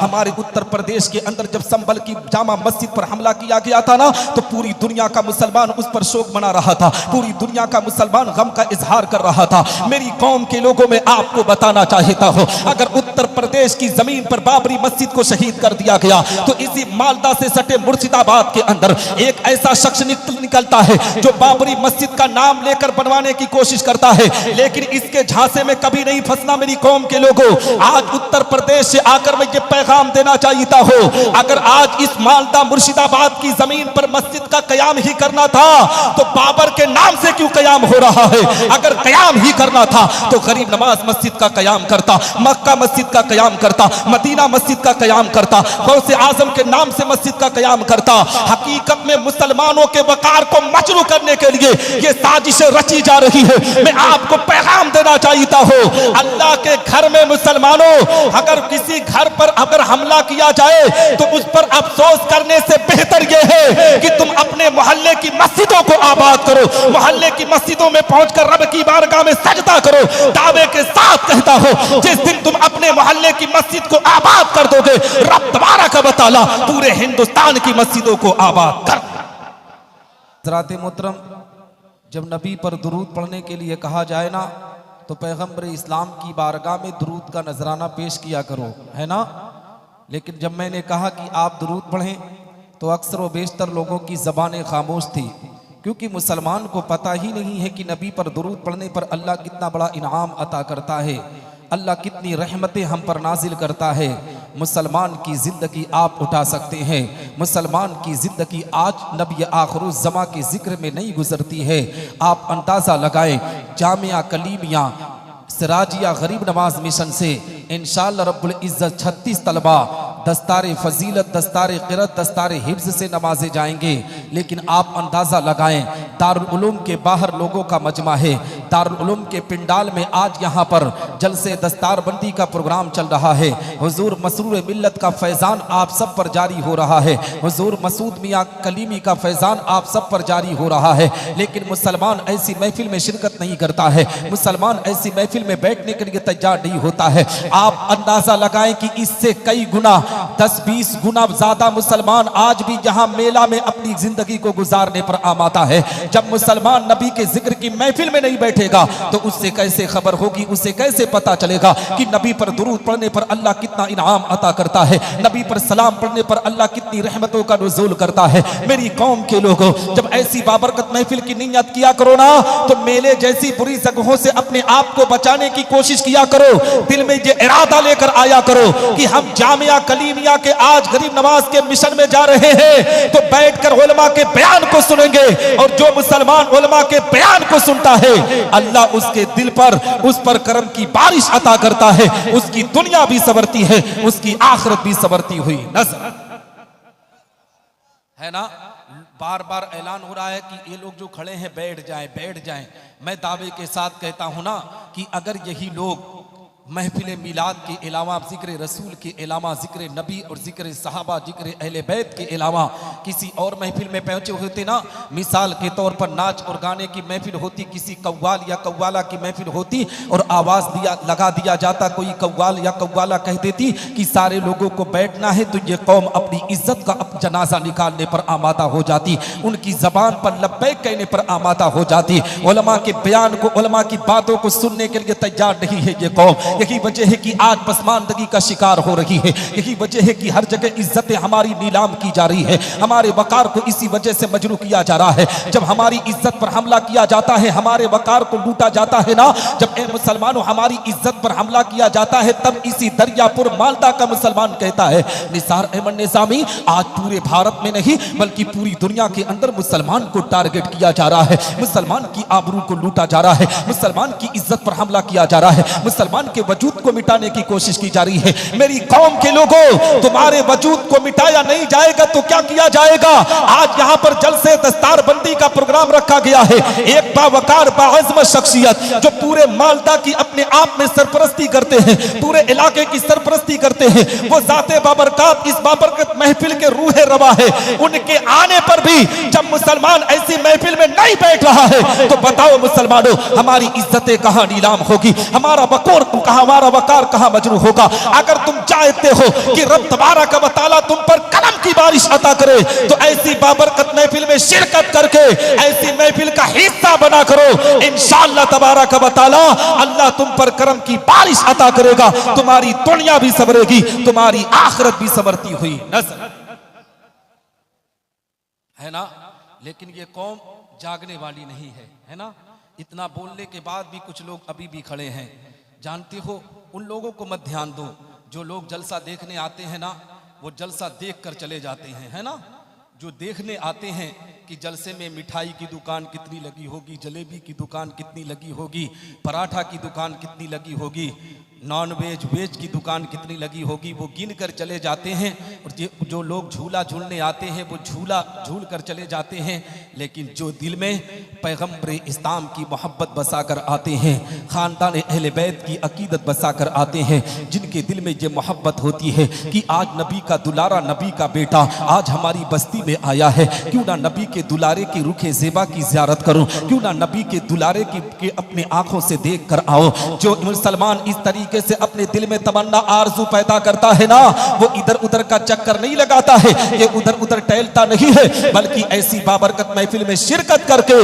हमारे उत्तर प्रदेश के अंदर जब संभल की जामा मस्जिद पर हमला किया गया था ना, तो पूरी दुनिया का मुसलमान उस पर शोक मना रहा था, पूरी दुनिया का मुसलमान गम का इजहार कर रहा था। मेरी कौम के लोगों में आपको बताना चाहता हूं, अगर उत्तर प्रदेश की जमीन पर बाबरी मस्जिद को शहीद कर दिया गया, तो इसी मालदा से सटे मुर्शिदाबाद के अंदर एक ऐसा शख्स निकलता है जो बाबरी मस्जिद का नाम लेकर बनवाने की कोशिश करता है, लेकिन इसके झांसे में कभी नहीं फंसना। मेरी कौम के लोगों, आज उत्तर प्रदेश से आकर मैं ये पैगाम देना चाहता हूं, अगर आज इस मालदा मुर्शिदाबाद की जमीन पर मस्जिद का कयाम ही करना था, तो बाबर के नाम से क्यों कयाम हो रहा है? अगर कयाम ही करना था तो गरीब नवाज मस्जिद का कयाम करता, मक्का मस्जिद का कयाम करता, मदीना मस्जिद का कयाम करता, गौसे आजम के नाम से मस्जिद का कयाम करता। हकीकत में मुसलमानों के वकार को मजरू करने के लिए ये साजिशें रची जा रही है। मैं आपको पैगाम देना चाहता हूं, अल्लाह के घर में मुसलमानों, अगर किसी घर पर अगर हमला किया जाए तो उस पर अफसोस करने से बेहतर यह है कि तुम अपने मोहल्ले की मस्जिदों को आबाद करो, मोहल्ले की मस्जिदों में पहुंचकर रब की बारगाह में सजदा करो। दावे के साथ कहता हूं, जिस दिन तुम अपने मोहल्ले की मस्जिद को आबाद कर दोगे, रब तबारक व तआला पूरे हिंदुस्तान की मस्जिदों को आबाद कर। हज़रात मोहतरम, जब नबी पर दुरूद पढ़ने के लिए कहा जाए ना, तो पैगंबर इस्लाम की बारगाह में दुरूद का नजराना पेश किया करो, है ना। लेकिन जब मैंने कहा कि आप दुरूद पढ़ें, तो अक्सर व बेशतर लोगों की ज़बानें खामोश थी, क्योंकि मुसलमान को पता ही नहीं है कि नबी पर दुरूद पढ़ने पर अल्लाह कितना बड़ा इनाम अता करता है, अल्लाह कितनी रहमतें हम पर नाजिल करता है। मुसलमान की ज़िंदगी आप उठा सकते हैं, मुसलमान की ज़िंदगी आज नबी आखिरुज़्ज़मा के ज़िक्र में नहीं गुजरती है। आप अंदाज़ा लगाएं, जामिया कलीमिया सिराजिया गरीब नवाज मिशन से इंशाअल्लाह रब्बुल इज़्ज़त 36 तलबा दस्तार फजीलत, दस्तार क़िरत, दस्तार हिफ्ज़ से नमाजे जाएंगे। लेकिन आप अंदाज़ा लगाएं, दारुल उलूम के बाहर लोगों का मजमा है, दारुल उलूम के पिंडाल में आज यहाँ पर जलसे दस्तारबंदी का प्रोग्राम चल रहा है। हुजूर मसरूर मिल्लत का फैज़ान आप सब पर जारी हो रहा है, हुजूर मसूद मियाँ कलीमी का फैज़ान आप सब पर जारी हो रहा है। लेकिन मुसलमान ऐसी महफिल में शिरकत नहीं करता है, मुसलमान ऐसी महफिल में बैठने के लिए तैयार नहीं होता है। आप अंदाज़ा लगाएं कि इससे कई गुना 10-20 गुना ज्यादा मुसलमान आज भी यहाँ मेला में अपनी जिंदगी को गुजारने पर आमादा है। जब मुसलमान नबी के जिक्र की महफिल में नहीं बैठेगा तो उससे कैसे खबर होगी, उसे कैसे पता चलेगा कि नबी पर दुरूद पढ़ने पर अल्लाह कितना इनाम अता करता है, नबी पर सलाम पढ़ने पर अल्लाह कितनी रहमतों का नुज़ूल करता है। मेरी कौम के लोगों, जब ऐसी बाबरकत महफिल की नियत किया करो ना, तो मेले जैसी बुरी जगहों से अपने आप को बचाने की कोशिश किया करो। दिल में ये इरादा लेकर आया करो कि हम जामिया कलीमिया के आज गरीब नवाज के मिशन में जा रहे हैं, तो बैठकर उलमा के बयान को सुनेंगे, और जो मुसलमान उलमा के बयान को सुनता है अल्लाह उसके दिल पर उस पर करम की बारिश अता करता है, उसकी दुनिया भी संवरती है, उसकी आखिरत भी संवरती हुई नजर है ना। बार बार ऐलान हो रहा है कि ये लोग जो खड़े हैं बैठ जाएं, बैठ जाएं। मैं दावे के साथ कहता हूं ना कि अगर यही लोग महफिल मिलाद के अलावा, जिक्र रसूल के अलावा, जिक्र नबी और जिक्र सहाबा, जिक्र अहले बैत के अलावा किसी और महफिल में पहुंचे होते ना, मिसाल के तौर पर नाच और गाने की महफिल होती, किसी कव्वाल या कव्वाला की महफिल होती और आवाज़ लगा दिया जाता, कोई कव्वाल या कव्वाला कह देती कि सारे लोगों को बैठना है, तो ये कौम अपनी इज्जत का जनाजा निकालने पर आमादा हो जाती, उनकी ज़बान पर लब्बैक कहने पर आमादा हो जाती। उलमा के बयान को, उलमा की बातों को सुनने के लिए तैयार नहीं है ये कौम। यही वजह है कि आज पसमानदगी का शिकार हो रही है, यही वजह है कि हर जगह इज्जतें हमारी नीलाम की जा रही है, हमारे वकार को इसी वजह से मजरू किया जा रहा है। जब हमारी इज्जत पर हमला किया जाता है, हमारे वकार को लूटा जाता है ना, जब ए मुसलमानों हमारी इज्जत पर हमला किया जाता है, तब इसी दरियापुर मालदा का मुसलमान कहता है, निसार अहमद निज़ामी, आज पूरे भारत में नहीं बल्कि पूरी दुनिया के अंदर मुसलमान को टारगेट किया जा रहा है, मुसलमान की आबरू को लूटा जा रहा है, मुसलमान की इज्जत पर हमला किया जा रहा है, मुसलमान के वजूद को मिटाने की कोशिश की जा रही है। मेरी कौम के लोगों, तुम्हारे वजूद को मिटाया नहीं जाएगा तो क्या किया जाएगा? आज यहाँ पर जलसे दस्तारबंदी का प्रोग्राम रखा गया है। एक बावकार बाअज़्म शख्सियत जो पूरे मालदा की अपने आप में सरपरस्ती करते हैं, पूरे इलाके की सरपरस्ती करते हैं। वो ज़ाते बाबरकत, इस बाबरकत महफिल के रूह रवा है। उनके आने पर भी जब मुसलमान ऐसी महफिल में नहीं बैठ रहा है तो बताओ मुसलमानों, हमारी इज्जतें कहां नीलाम होगी, हमारा वक़ार कहां, हमारा वक़ार कहां मजरू होगा। अगर तुम चाहते हो कि रब तबारक व तआला तुम पर करम की बारिश अता करे तो ऐसी बाबरकत महफिल में शिरकत करके ऐसी महफिल का हिस्सा बना करो। इंशाअल्लाह तबारक व तआला अल्लाह तुम पर करम की बारिश अता करेगा। तुम्हारी दुनिया भी संवरेगी, तुम्हारी आखिरत भी संवरती हुई नजर है ना। लेकिन ये कौम जागने वाली नहीं है, है ना। इतना बोलने के बाद भी कुछ लोग अभी भी खड़े हैं। जानते हो, उन लोगों को मत ध्यान दो जो लोग जलसा देखने आते हैं ना, वो जलसा देख कर चले जाते हैं, है ना। जो देखने आते हैं कि जलसे में मिठाई की दुकान कितनी लगी होगी, जलेबी की दुकान कितनी लगी होगी, पराठा की दुकान कितनी लगी होगी, नॉन वेज वेज की दुकान कितनी लगी होगी, वो गिन कर चले जाते हैं। और जो लोग झूला झूलने आते हैं वो झूला झूल कर चले जाते हैं। लेकिन जो दिल में पैगम्बर इस्लाम की मोहब्बत बसा कर आते हैं, ख़ानदान अहले बैत की अकीदत बसा कर आते हैं, जिनके दिल में ये मोहब्बत होती है कि आज नबी का दुलारा, नबी का बेटा आज हमारी बस्ती में आया है, क्यों ना नबी के दुलारे की रुखे ज़ेबा की ज़ियारत करूं, क्यों ना नबी के दुलारे की अपने आँखों से देख कर आओ। जो मुसलमान इस तरीके से अपने दिल में तमन्ना आरज़ू पैदा करता है ना, वो इधर उधर का चक्कर नहीं लगाता है, ये उधर उधर टहलता नहीं है, बल्कि ऐसी बाबरकत महफिल में शिरकत करके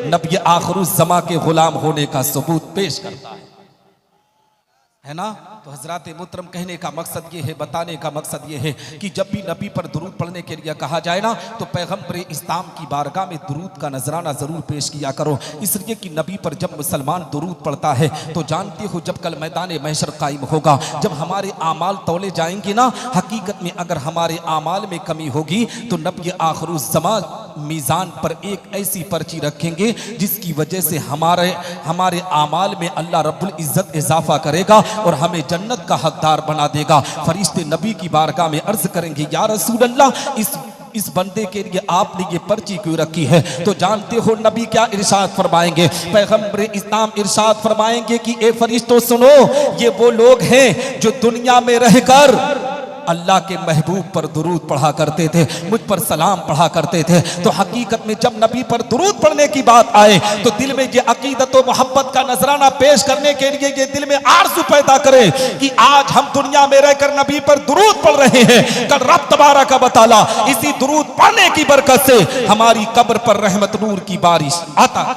नबी आखिरुज़्ज़मा के गुलाम होने का सबूत पेश करता है ना। तो हजरात मुहतरम, कहने का मकसद ये है, बताने का मकसद ये है कि जब भी नबी पर दुरूद पढ़ने के लिए कहा जाए ना, तो पैगम्बर इस्लाम की बारगाह में दुरूद का नजराना जरूर पेश किया करो। इसलिए कि नबी पर जब मुसलमान दुरूद पढ़ता है तो जानते हो जब कल मैदान महशर कायम होगा, जब हमारे आमाल तौले जाएंगे ना, हकीकत में अगर हमारे आमाल में कमी होगी तो नबी आखिरुज़्ज़मा मीज़ान पर एक ऐसी पर्ची रखेंगे जिसकी वजह से हमारे आमाल में अल्लाह रब्बुल इज़्ज़त इजाफा करेगा और हमें जन्नत का हकदार बना देगा। फरिश्ते नबी की बारगाह में अर्ज करेंगे, या रसूल अल्लाह, इस बंदे के लिए आपने ये पर्ची क्यों रखी है। तो जानते हो नबी क्या इरशाद फरमाएंगे, पैगम्बर इस्लाम इरशाद फरमाएंगे कि ए फरिश्तों सुनो, ये वो लोग हैं जो दुनिया में रहकर अल्लाह के महबूब पर दुरूद पढ़ा करते थे, मुझ पर सलाम पढ़ा करते थे। तो हकीकत में जब नबी पर दुरूद पढ़ने की बात आए तो दिल में ये अकीदत व मोहब्बत का नजराना पेश करने के लिए ये दिल में आरज़ू पैदा करे कि आज हम दुनिया में रहकर नबी पर दुरूद पढ़ रहे हैं, कल रब तबारक व तआला इसी दुरूद पढ़ने की बरकत से हमारी कब्र पर रहमत नूर की बारिश आता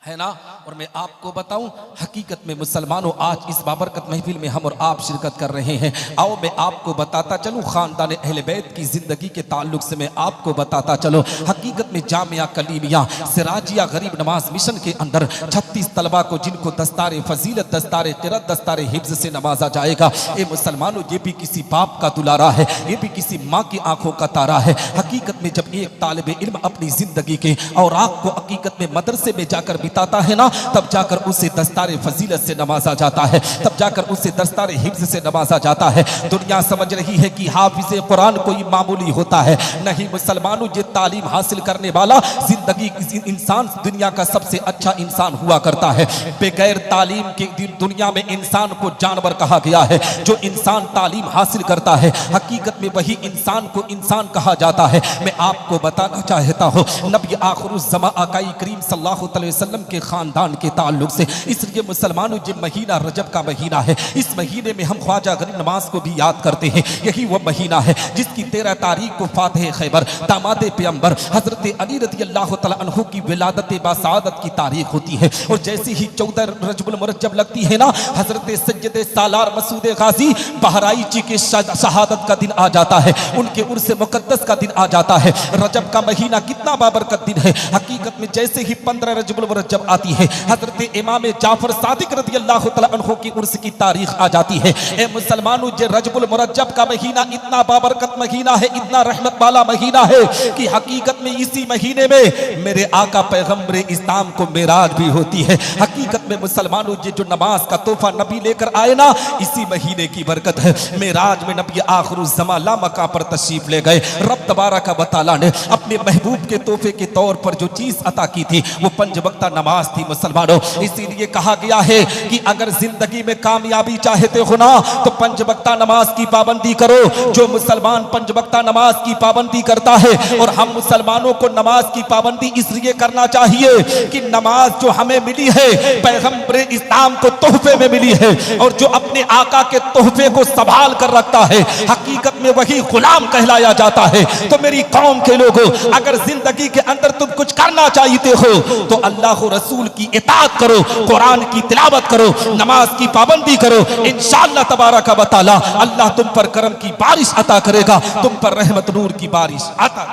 है ना। और मैं आपको बताऊं, हकीकत में मुसलमानों, आज इस बाबरकत महफिल में हम और आप शिरकत कर रहे हैं। आओ मैं आपको बताता चलूं, खानदान अहले बैत की जिंदगी के ताल्लुक से मैं आपको बताता चलो। हकीकत में जामिया कलीमिया सिराजिया गरीब नवाज मिशन के अंदर 36 तलबा को, जिनको दस्तारे फजीलत, दस्तारे क़िरात, दस्तारे हिफ्ज़ से नवाजा जाएगा। ये मुसलमानों, ये भी किसी बाप का दुलारा है, ये भी किसी माँ की आंखों का तारा है। हकीकत में जब एक तालिब इल्म अपनी जिंदगी के औराक को हकीकत में मदरसे में जाकर बिताता है ना, तब जाकर उसे दस्तारे फजीलत से नवाजा जाता है, तब जाकर उसे दस्तारे हिफ्ज़ से नवाजा जाता है। दुनिया समझ रही है कि हाफिज़े कुरान कोई मामूली होता है, नहीं मुसलमानों, ये तालीम हासिल करने वाला जिंदगी इंसान दुनिया का सबसे अच्छा इंसान हुआ करता है। बगैर तालीम के दुनिया में इंसान को जानवर कहा गया है। जो इंसान तालीम हासिल करता है हकीकत में वही इंसान को इंसान कहा जाता है। मैं आपको बताना चाहता हूँ, नबी आखिरुज़्ज़मा आकाई करीम सल्लल्लाहु अलैहि वसल्लम के खानदान के ताल्लुक से, इसलिए मुसलमानों, ये महीना रजब का महीना है। इस महीने में हम ख्वाजा गरीब नवाज को भी याद करते हैं। यही वो महीना है जिसकी 13 तारीख को फातिह खैबर दामाद पैगंबर हजरत अली रज़ियल्लाहु तआला अन्हु की विलादत बासादत की तारीख होती है। और जैसे ही 14 रजबुल मुरज्जब लगती है ना, हजरत सैयद सालार मसूद गाजी बहराइची के शहादत का दिन आ जाता है, उनके उर्स मुकद्दस का दिन आ जाता है। रजब का महीना कितना बाबरकत दिन है। हकीकत में जैसे ही 15 रजबुल मुरज्जब आती है, हजरत इमाम जाफर सादिक रज़ियल्लाहु तआला अन्हु की उर्स की तारीख आ जाती है। ए मुसलमानों, ये रजबुल मुरज्जब का महीना इतना बाबरकत महीना है, इतना रहमत वाला महीना है कि हकीकत में इसी महीने में मेरे आका पैगम्बर इस्लाम को मेराज भी होती है। हकीकत में मुसलमानों, ये जो नमाज का तोहफा नबी लेकर आए ना, इसी महीने की बरकत है। मेराज में नबी आखिरुज़्ज़मा लामका पर तशरीफ ले गए। रब तबारक व तआला ने अपने महबूब के तोहफे के तौर पर जो चीज अता की थी वो 5 वक्ता नमाज थी। मुसलमानों। इसीलिए कहा गया है कि अगर जिंदगी में कामयाबी चाहते हो ना तो पंज वक्ता नमाज की पाबंदी करो। जो मुसलमान पंज वक्ता नमाज की पाबंदी करता है, और हम मुसलमानों को नमाज की पाबंदी इसलिए करना चाहिए कि नमाज जो हमें मिली है पैगंबर इस्लाम को तोहफे में मिली है, और जो अपने आका के तोहफे को संभाल कर रखता है हकीकत में वही गुलाम कहलाया जाता है। तो मेरी कौम के लोगों, अगर जिंदगी के अंदर तुम कुछ करना चाहते हो तो अल्लाह रसूल की इताअत करो, कुरान की तिलावत करो, नमाज की पाबंदी करो। इंशाअल्लाह तबारक व तआला अल्लाह तुम पर करम की बारिश अता करेगा, तुम पर रहमत नूर की बारिश अता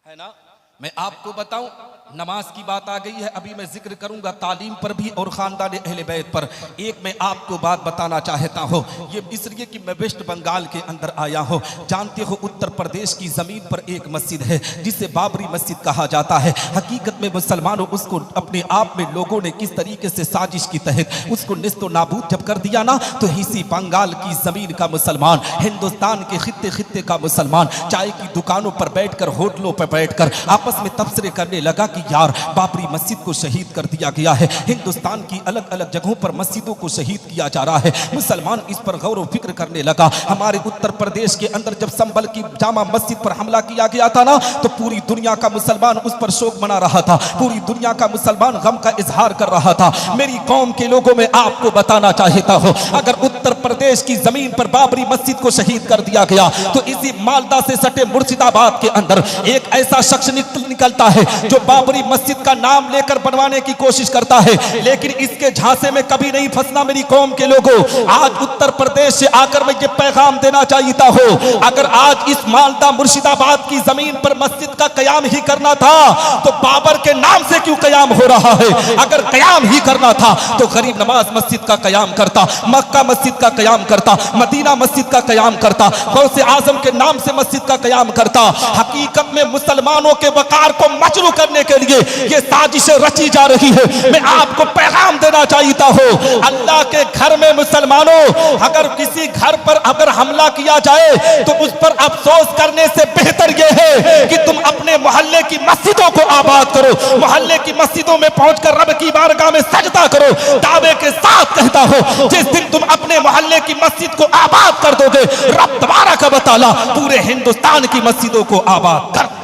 है ना। मैं आपको बताऊं, नमाज की बात आ गई है, अभी मैं जिक्र करूंगा तालीम पर भी और खानदान अहले बैत पर। एक मैं आपको बात बताना चाहता हूं, ये इसलिए कि मैं वेस्ट बंगाल के अंदर आया हूं। जानते हो उत्तर प्रदेश की जमीन पर एक मस्जिद है जिसे बाबरी मस्जिद कहा जाता है। हकीकत में मुसलमानों उसको अपने आप में लोगों ने किस तरीके से साजिश की तहत उसको निस्तो नाबूद जब कर दिया ना, तो इसी बंगाल की जमीन का मुसलमान, हिंदुस्तान के खित्ते खित्ते का मुसलमान चाय की दुकानों पर बैठकर, होटलों पर बैठकर आपस में तबसरे करने लगा कि यार बाबरी मस्जिद को शहीद कर दिया गया है। हिंदुस्तान की अलग अलग जगहों पर मस्जिदों को शहीद किया जा रहा है। मुसलमान इस पर गौर व फिक्र करने लगा। हमारे उत्तर प्रदेश के अंदर जब संभल की जामा मस्जिद पर हमला किया गया था ना, तो पूरी दुनिया का मुसलमान उस पर शोक मना रहा था, पूरी दुनिया का मुसलमान गम का इजहार कर रहा था। मेरी कौम के लोगों में आपको बताना चाहता हूं, अगर उत्तर प्रदेश की जमीन पर बाबरी मस्जिद को शहीद कर दिया गया तो इसी मालदा से सटे मुर्शिदाबाद के अंदर एक ऐसा शख्स निकलता है जो बाबरी मस्जिद का नाम लेकर बनवाने की कोशिश करता है, लेकिन इसके झांसे में कभी नहीं फंसना। मेरी कौम के लोगों, आज उत्तर प्रदेश से आकर मैं ये पैगाम देना चाहता हूं, अगर आज इस मालदा मुर्शिदाबाद की जमीन पर मस्जिद का कयाम ही करना था तो बाबर के नाम से क्यों कयाम हो रहा है? अगर कयाम ही करना था तो गरीब नवाज मस्जिद का कयाम करता, मक्का मस्जिद का कयाम करता, मदीना मस्जिद का कयाम करता, गौसे आजम के नाम से मस्जिद का कयाम करता। हकीकत में मुसलमानों के वकार को मजरू करने के लिए ये साजिशें रची जा रही है। मैं आपको पैगाम देना चाहता हूं, अल्लाह के घर में मुसलमानों, अगर किसी घर पर अगर हमला किया जाए तो उस पर अफसोस करने से बेहतर यह है कि तुम अपने मोहल्ले की मस्जिदों को आबाद करो, मोहल्ले की मस्जिदों में पहुंचकर रब की बारगाह में सजदा करो। दावे के साथ कहता हूं, जिस दिन तुम अपने मोहल्ले की मस्जिद को आबाद कर दोगे, रब तबारक व तआला पूरे हिंदुस्तान की मस्जिदों को आबाद कर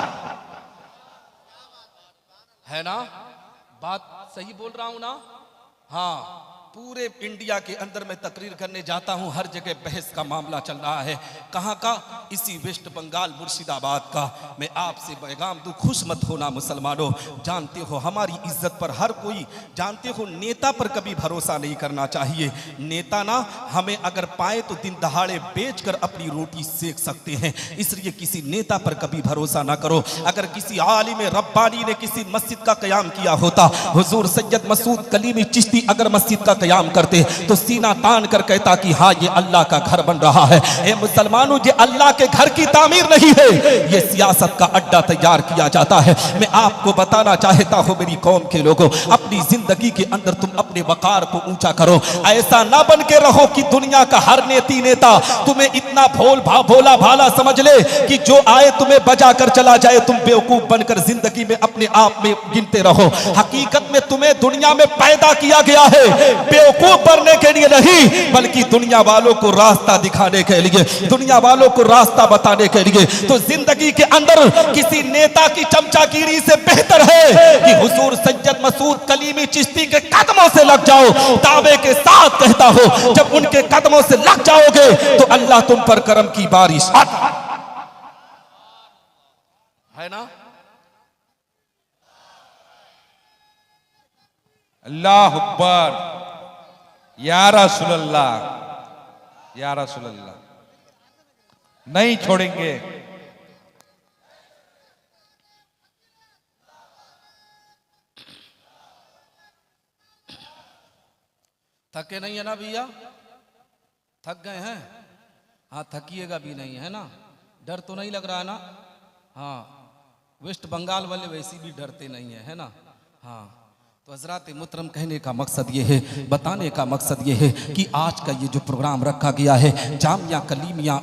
है ना। बात सही बोल रहा हूं ना? हाँ, पूरे इंडिया के अंदर मैं तकरीर करने जाता हूं, हर जगह बहस का मामला चल रहा है। कहां का? इसी वेस्ट बंगाल मुर्शिदाबाद का। मैं आपसे पैगाम दूं, खुश मत होना मुसलमानों। जानते हो हमारी इज्जत पर हर कोई, जानते हो नेता पर कभी भरोसा नहीं करना चाहिए। नेता ना हमें अगर पाए तो दिन दहाड़े बेचकर अपनी रोटी सेक सकते हैं, इसलिए किसी नेता पर कभी भरोसा ना करो। अगर किसी आलिम रब्बानी ने किसी मस्जिद का कयाम किया होता, हुजूर सैयद मसूद कलीमी चिश्ती अगर मस्जिद का कयाम करते तो सीना तान कर कहता कि हाँ ये अल्लाह का घर बन रहा है। ए मुसलमानों, ये अल्लाह के घर की तामीर नहीं है, ये सियासत का अड्डा तैयार किया जाता है। मैं आपको बताना चाहता हूं मेरी कौम के लोगों, अपनी जिंदगी के अंदर तुम अपने वकार को ऊंचा करो। ऐसा ना बन के रहो कि दुनिया का हर नेता तुम्हें इतना भोला भाला समझ ले कि जो आए तुम्हें बजा कर चला जाए, तुम बेवकूफ बनकर जिंदगी में अपने आप में गिनते रहो। हकीकत में तुम्हें दुनिया में पैदा किया गया है बेवकूफ बनने के लिए नहीं, बल्कि दुनिया वालों को रास्ता दिखाने के लिए, दुनिया वालों को रास्ता बताने के लिए। तो जिंदगी के अंदर किसी नेता की चमचागिरी से बेहतर है कि हुजूर सैयद मसूद कलीमी चिश्ती के कदमों से लग जाओ। दावे के साथ कहता हो, जब उनके कदमों से लग जाओगे तो अल्लाह तुम पर करम की बारिश है ना। अल्लाह अकबर, या रसूलल्लाह, या रसूलल्लाह, नहीं छोड़ेंगे। थके नहीं है ना भैया? थक गए हैं? हाँ, थकिएगा भी नहीं है ना। डर तो नहीं लग रहा है ना? हाँ, वेस्ट बंगाल वाले वैसे भी डरते नहीं है ना। हाँ, तो हजरात मुहतरम, कहने का मकसद ये है, बताने का मकसद ये है कि आज का ये जो प्रोग्राम रखा गया है जामिया कलीमिया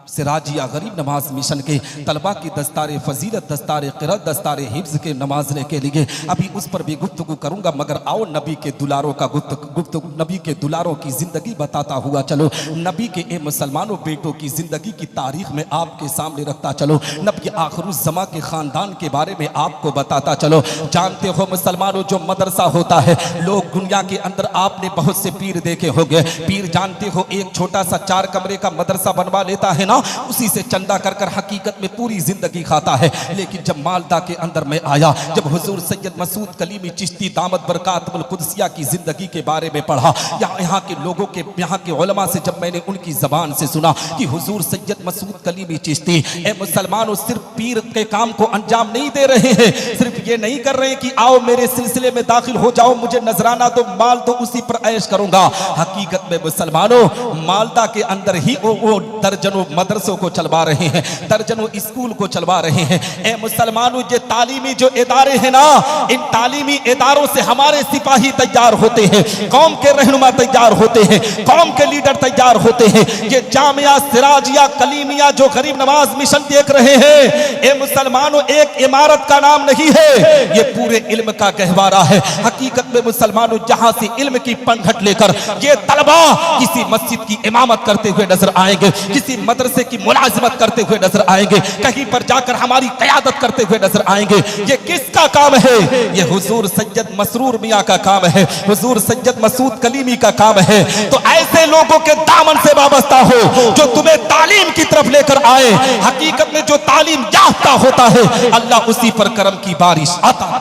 सिराजिया गरीब नमाज मिशन के तलबा की दस्तार फजीलत, दस्तार क़िरात, दस्तार हिफ्ज़ के नमाजने के लिए अभी उस पर भी गुफ्तगू करूँगा, मगर आओ नबी के दुलारों का गुफ्तगू, नबी के दुलारों की ज़िंदगी बताता हुआ चलो, नबी के ए मुसलमानों बेटों की ज़िंदगी की तारीख़ में आपके सामने रखता चलो, नबी आखिरुज़्ज़मा के ख़ानदान के बारे में आपको बताता चलो। जानते हो मुसलमानों, जो मदरसा होता है, लोग दुनिया के अंदर आपने बहुत से पीर देखे होंगे, पीर जानते हो एक छोटा सा 4 कमरे का मदरसा बनवा लेता है ना, उसी से चंदा कर कर हकीकत में पूरी जिंदगी खाता है। लेकिन जब मालदा के अंदर में आया, जब हुजूर सैयद मसूद कलीमी चिश्ती दामत बरकातुल कुदसिया की जिंदगी के बारे में पढ़ा, यहाँ के लोगों के, यहाँ के उलमा से जब मैंने उनकी जबान से सुना कि हुजूर सैयद मसूद कलीमी चिश्ती ए मुसलमानों सिर्फ पीर के काम को अंजाम नहीं दे रहे हैं, सिर्फ ये नहीं कर रहे हैं कि आओ मेरे सिलसिले में दाखिल हो जाओ, मुझे नजराना दो, माल तो उसी पर ऐश करूंगा। हकीकत में मुसलमानों मालदा के अंदर ही वो दर्जनों मदरसों को चलवा रहे हैं, दर्जनों स्कूल को चलवा रहे हैं। ए मुसलमानों, ये तालीमी जो इदारे हैं ना, इन तालीमी इदारों से हमारे सिपाही तैयार होते हैं, कौम के रहनुमा तैयार होते हैं, कौम के लीडर तैयार होते हैं। ये जामिया सिराजिया कलीमिया जो गरीब नवाज मिशन देख रहे हैं, ए मुसलमानों, एक इमारत का नाम नहीं है, ये पूरे इल्म का गहवारा है। हकीकत में मुसलमानों, जहां से इल्म की पंखट लेकर ये तलबा किसी मस्जिद की इमामत करते हुए नजर आएंगे, किसी मदरसे की मुलाजिमत करते हुए नजर आएंगे, कहीं पर जाकर हमारी क़यादत करते हुए नजर आएंगे। ये किसका काम है? ये हुजूर सैयद मसरूर मियां का काम है, हुजूर सैयद मसूद कलीमी का काम है। तो ऐसे लोगों के दामन से वाबस्ता हो जो तुम्हें तालीम की तरफ लेकर आए। हकीकत में जो तालीम याफ्ता होता है, अल्लाह उसी पर करम की बारिश आता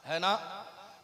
है ना।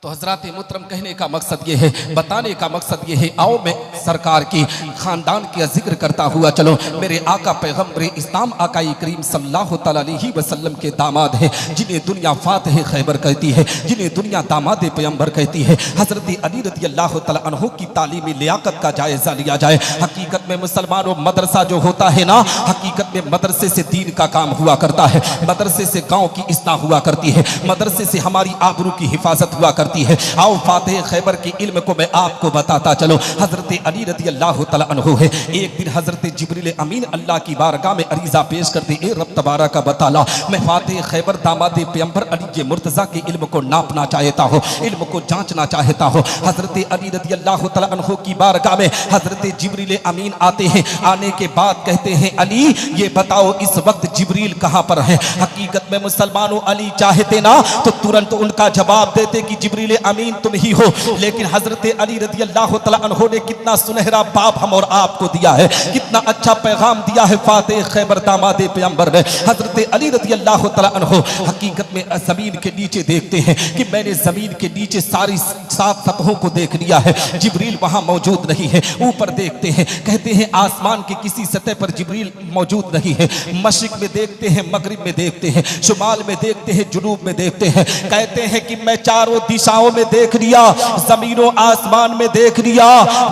तो हजरात मुहतरम, कहने का मकसद ये है, बताने का मकसद ये है, आओ मैं सरकार की खानदान का जिक्र करता हुआ चलो। मेरे आका पैगम्बर इस्लाम आकाई करीम सल्लल्लाहु अलैहि वसल्लम के दामाद है, जिन्हें दुनिया फातिह खैबर कहती है, जिन्हें दुनिया दामाद पैगम्बर कहती है। हजरत अली रज़ी अल्लाह तआला अन्हु की तालीमी लियाकत का जायजा लिया जाए। हकीकत में मुसलमानों, मदरसा जो होता है ना, हकीकत में मदरसे से दीन का काम हुआ करता है, मदरसे से गाँव की इस्लाह हुआ करती है, मदरसे से हमारी आबरू की हिफाजत हुआ करती है। आओ फातिह खैबर के इल्म को मैं आपको बताता चलो। हजरत अली रज़ी अल्लाह तआला अन्हु है, एक दिन हजरत जिब्रील अमीन अल्लाह की बारगाह में अरीजा पेश करते, ए रब तबारा का बताला, मैं फातिह खैबर दामाद पैगंबर अली मुर्तज़ा के इल्म को नापना चाहता हूँ, इल्म को जांचना चाहता हूँ। हजरत अली रज़ी अल्लाह तआला अन्हु की बारगाह में हजरत जिब्रील अमीन आते हैं। आने के बाद कहते हैं, अली ये बताओ इस वक्त जिब्रील कहाँ पर है? हकीकत में मुसलमानों, अली चाहते ना तो तुरंत उनका जवाब देते कि जिब्रील अमीन तुम ही हो। लेकिन हजरत अली रज़ी अल्लाह तआला अन्हु ने कितना सुनहरा बाप हम और आपको दिया है, कितना अच्छा पैगाम दिया है फातिह खैबर दामाद पैगंबर ने। हजरत अली रज़ी अल्लाह तआला अन्हु हकीकत में जमीन के नीचे देखते हैं कि मैंने जमीन के नीचे सारी 7 सतहों को देख लिया है, जिब्रील वहां मौजूद नहीं है। ऊपर देखते हैं, कहते हैं आसमान की किसी सतह पर जिब्रील मौजूद नहीं है। मशरिक में देखते हैं, मगरिब में देखते हैं, शुमाल में देखते हैं, जुनूब में देखते हैं। कहते हैं कि मैं चारों दिशाओं में देख लिया, जमीनों आसमान में देख लिया,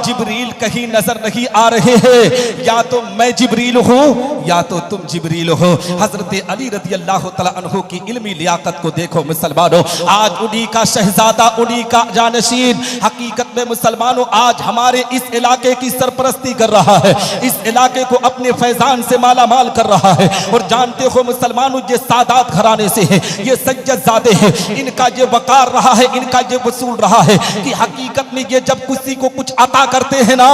जिब्रील कहीं नजर नहीं आ रहे हैं। या तो मैं जिब्रील हूं या तो तुम जिब्रील हो। हजरत अली रज़ी अल्लाह तआला अन्हु की इल्मी लियाकत को देखो मुसलमानों, आज उन्हीं का शहजादा, उन्हीं का जानशीन हकीकत में मुसलमानों आज हमारे इस इलाके की सरपरस्ती कर रहा है, इस इलाके को अपने फैजान से माला माल कर रहा है। और जानते हो मुसलमानों, ये सादात घराने से है, ये सज्जदजादे हैं, इनका ये वकार रहा है, इनका ये वसूल रहा है कि हकीकत में ये जब किसी को कुछ अता करते हैं ना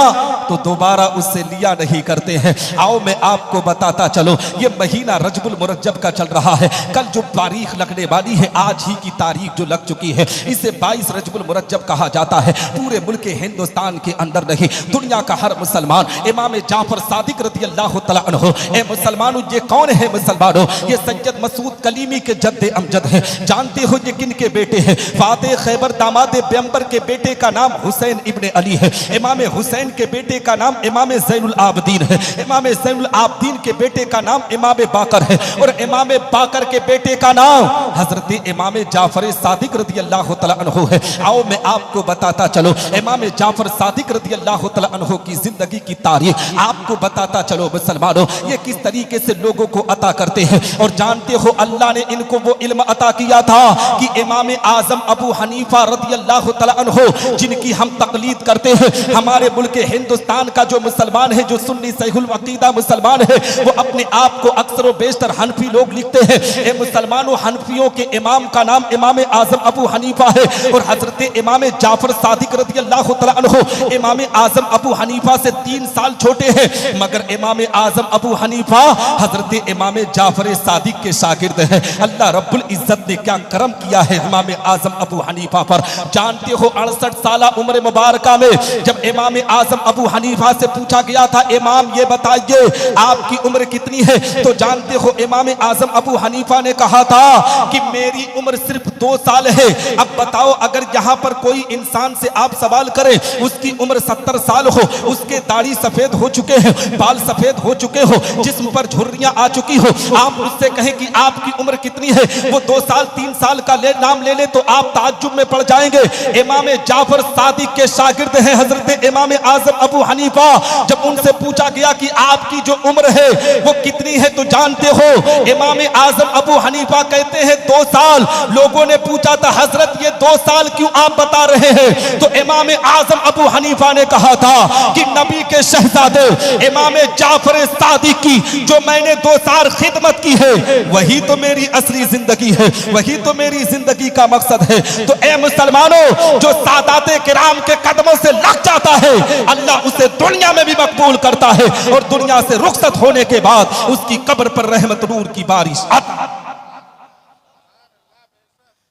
तो दोबारा उससे लिया नहीं करते हैं। आओ मैं आपको बताता चलो, ये महीना रजबुल मुरज्जब का चल रहा है। कल जो तारीख लगने वाली है, आज ही की तारीख जो लग चुकी है, इसे 22 रजबुल मुरज्जब कहा जाता है। पूरे मुल्क हिंदुस्तान के अंदर नहीं, दुनिया का हर मुसलमान इमाम जाफर सादिक रज़ी अल्लाह तआला अन्हु, ए मुसलमानों ये कौन है मुसलमानों? ये सैयद मसूद कलीमी के जद्दे अमजद हैं। जानते हो ये किन के बेटे हैं? फातिह खैबर दामाद पैगंबर के बेटे का नाम हुसैन इब्ने अली है, इमाम हुसैन के बेटे का नाम इमाम ज़ैनुल आबदीन है, इमाम ज़ैनुल आबदीन के बेटे का नाम इमाम बाकर है और इमाम बाकर के बेटे का नाम हजरत इमाम जाफर सादिक रज़ी अल्लाह तआला अन्हु है। आओ मैं आपको बताता चलो इमाम जाफर सादिक रज़ी अल्लाह तआला अन्हु की जिंदगी की तारीख आपको बताता चलो मुसलमानों, ये किस तरीके से लोगों को अता करते हैं। और जानते हो अल्लाह ने इनको वो इल्म अता किया था कि इमाम आजम अबू हनीफा रज़ी अल्लाह तआला अन्हु जिनकी हम तकलीद करते हैं, हमारे मुल्क हिंदुस्तान का जो मुसलमान है, जो सुन्नी सहीहुल अकीदा मुसलमान है, वो अपने आप को अक्सर व बेशतर हनफी लोग लिखते हैं। ए मुसलमानों, हनफियों के इमाम का नाम इमाम आजम अबू हनीफा है और हजरत इमाम जाफर सादिक रज़ी अल्लाह तआला अन्हु इमाम आजम अबू हनीफा से 3 साल छोटे हैं, मगर इमाम आजम अबू हनीफा हजरत इमाम जाफर सादिक के शागिर्द हैं। अल्लाह रब्बुल इज्जत ने क्या करम किया है इमाम आजम अबू हनीफा पर। जानते हो 68 साल उम्र मुबारका में जब इमाम आजम अबू हनीफा से पूछा गया था, इमाम ये बताइए आपकी उम्र कितनी है, तो जानते हो इमाम आजम अबू हनीफा ने कहा था कि मेरी उम्र सिर्फ 2 साल है। अब बताओ अगर यहाँ पर कोई इंसान से आप सवाल करें, उसकी उम्र 70 साल हो, उसके दाढ़ी सफेद हो चुके हैं, बाल सफेद हो चुके हो, जिस्म पर झुर्रियां आ चुकी हो, आप उससे कहें कि आपकी उम्र कितनी है, वो 2 साल 3 साल का नाम ले ले तो आप ताज्जुब में पड़ जाएंगे। इमाम जाफर सादिक के शागिर्द हैं हजरत इमाम आजम अबू हनीफा। जब उनसे पूछा गया कि आपकी जो उम्र है वो कितनी है, तो जानते हो इमाम आजम अबू हनीफा कहते हैं 2 साल। लोगों ने पूछा था हजरत ये 2 साल क्यों आप बता रहे हैं, तो इमाम आजम अबू हनीफा ने कहा था कि नबी के शहजादे इमाम जाफर सादिक की जो मैंने 2 साल खिदमत की है वही तो मेरी असली जिंदगी है, वही तो मेरी जिंदगी का मकसद है। तो ए मुसलमानों, जो सादाते किराम के कदमों से लग जाता है अल्लाह उसे दुनिया में भी मकबूल करता है और दुनिया से रुखसत होने के बाद उसकी कब्र पर रहमत नूर की बारिश